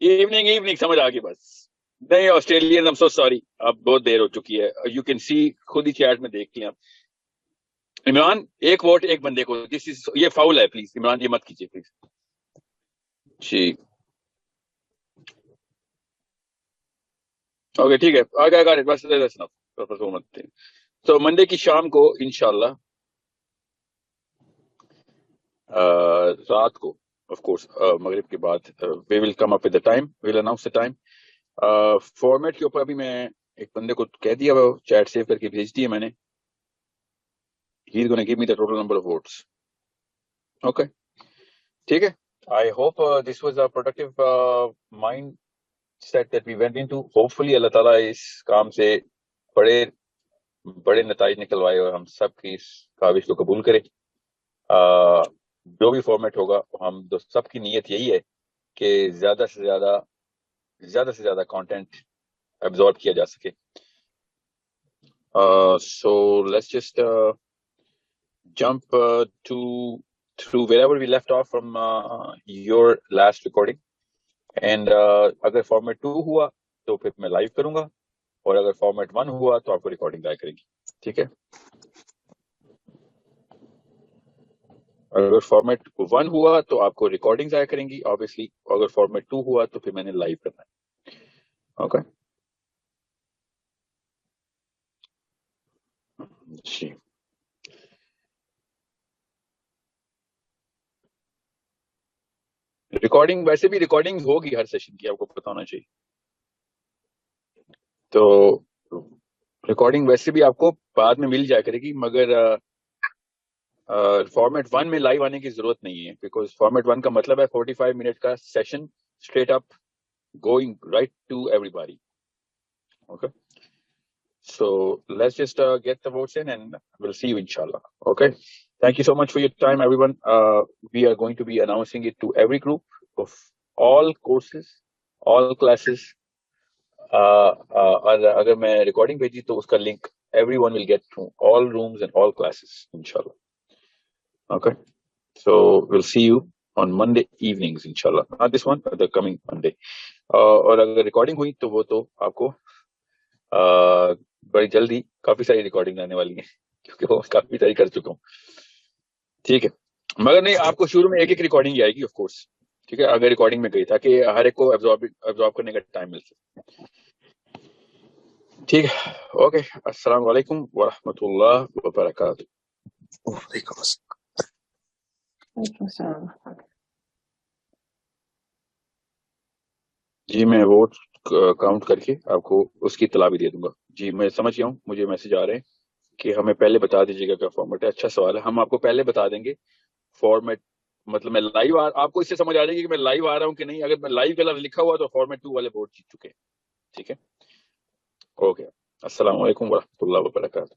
ایوننگ سمجھ آ گئی بس. نہیں آسٹریلین I'm so sorry, اب بہت دیر ہو چکی ہے. یو کین سی خود ہی چیٹ میں دیکھ لیں آپ. عمران ایک ووٹ ایک بندے کو, یہ فاؤل ہے پلیز عمران, یہ مت کیجیے پلیز. جی اوکے ٹھیک ہے, آگے بس تو منڈے کی شام کو انشاءاللہ رات کو آف کورس مغرب کے بعد we will come up with the time, we will announce the time. Format کے اوپر ابھی میں ایک بندے کو کہہ دیا, وہ چیٹ سیو کر کے بھیج دی ہے میں نے. He is gonna give me the total number of votes. Okay ٹھیک ہے. I hope this was a productive mindset that we went into. Hopefully اللہ تعالیٰ اس کام سے بڑے نتائج نکلوائے اور ہم سب کی اس کاوش کو قبول کرے. جو بھی فارمیٹ ہوگا, ہم سب کی نیت یہی ہے کہ زیادہ سے زیادہ کانٹینٹ ایبزارب کیا جا سکے. سو let's just jump through wherever we left off from your last recording. And اگر فارمیٹ 2 ہوا تو پھر میں لائیو کروں گا, اور اگر فارمیٹ 1 ہوا تو آپ کو ریکارڈنگ ضائع کرے گی. ٹھیک ہے. اگر فارمیٹ 1 ہوا تو آپ کو ریکارڈنگ ضائع کریں گی obviously, اگر فارمیٹ 2 ہوا تو پھر میں نے لائیو کرنا ہے. اوکے جی. ریکارڈنگ ویسے بھی ریکارڈنگ ہوگی ہر سیشن کی, آپ کو پتا ہونا چاہیے. تو ریکارڈنگ ویسے بھی آپ کو بعد میں مل جائے کرے گی, مگر فارمیٹ 1 میں لائیو آنے کی ضرورت نہیں ہے, بیکاز فارمیٹ 1 کا مطلب ہے 45 منٹ کا session straight up going right to everybody. Okay so let's just get the votes in and we'll see you inshallah. Okay, thank you so much for your time everyone. We are going to be announcing it to every group of all courses, all classes. اور اگر میں recording بھیجی تو اس کا link everyone will get to all rooms and all classes inshallah. Okay, so we'll see you on Monday evenings inshallah, not this one but the coming Monday. اور اگر recording ہوئی تو وہ تو آپ کو بڑی جلدی کافی ساری ریکارڈنگ آنے والی ہیں, کیونکہ وہ کافی ساری کر چکا ہوں. ٹھیک ہے, مگر نہیں آپ کو شروع میں ایک ریکارڈنگ ہی آئے گی آف کورس. ٹھیک ہے, اگر ریکارڈنگ میں گئی تاکہ ہر ایک کو ایبزارب کرنے کا ٹائم مل سکے. ٹھیک ہے, اوکے, السلام علیکم ورحمۃ اللہ وبرکاتہ. وعلیکم السلام. جی میں ووٹ کاؤنٹ کر کے آپ کو اس کی اطلاع بھی دے دوں گا. جی میں سمجھ گیا ہوں, مجھے میسج آ رہے ہیں کہ ہمیں پہلے بتا دیجیے گا کیا فارمیٹ ہے. اچھا سوال ہے, ہم آپ کو پہلے بتا دیں گے فارمیٹ, مطلب میں لائیو آپ کو اس سے سمجھ آ جائے گی کہ میں لائیو آ رہا ہوں کہ نہیں. اگر میں لائیو کا لفظ لکھا ہوا تو فارمیٹ 2 والے ووٹ جیت چکے ہیں. ٹھیک ہے, اوکے, السلام علیکم ورحمۃ اللہ وبرکاتہ.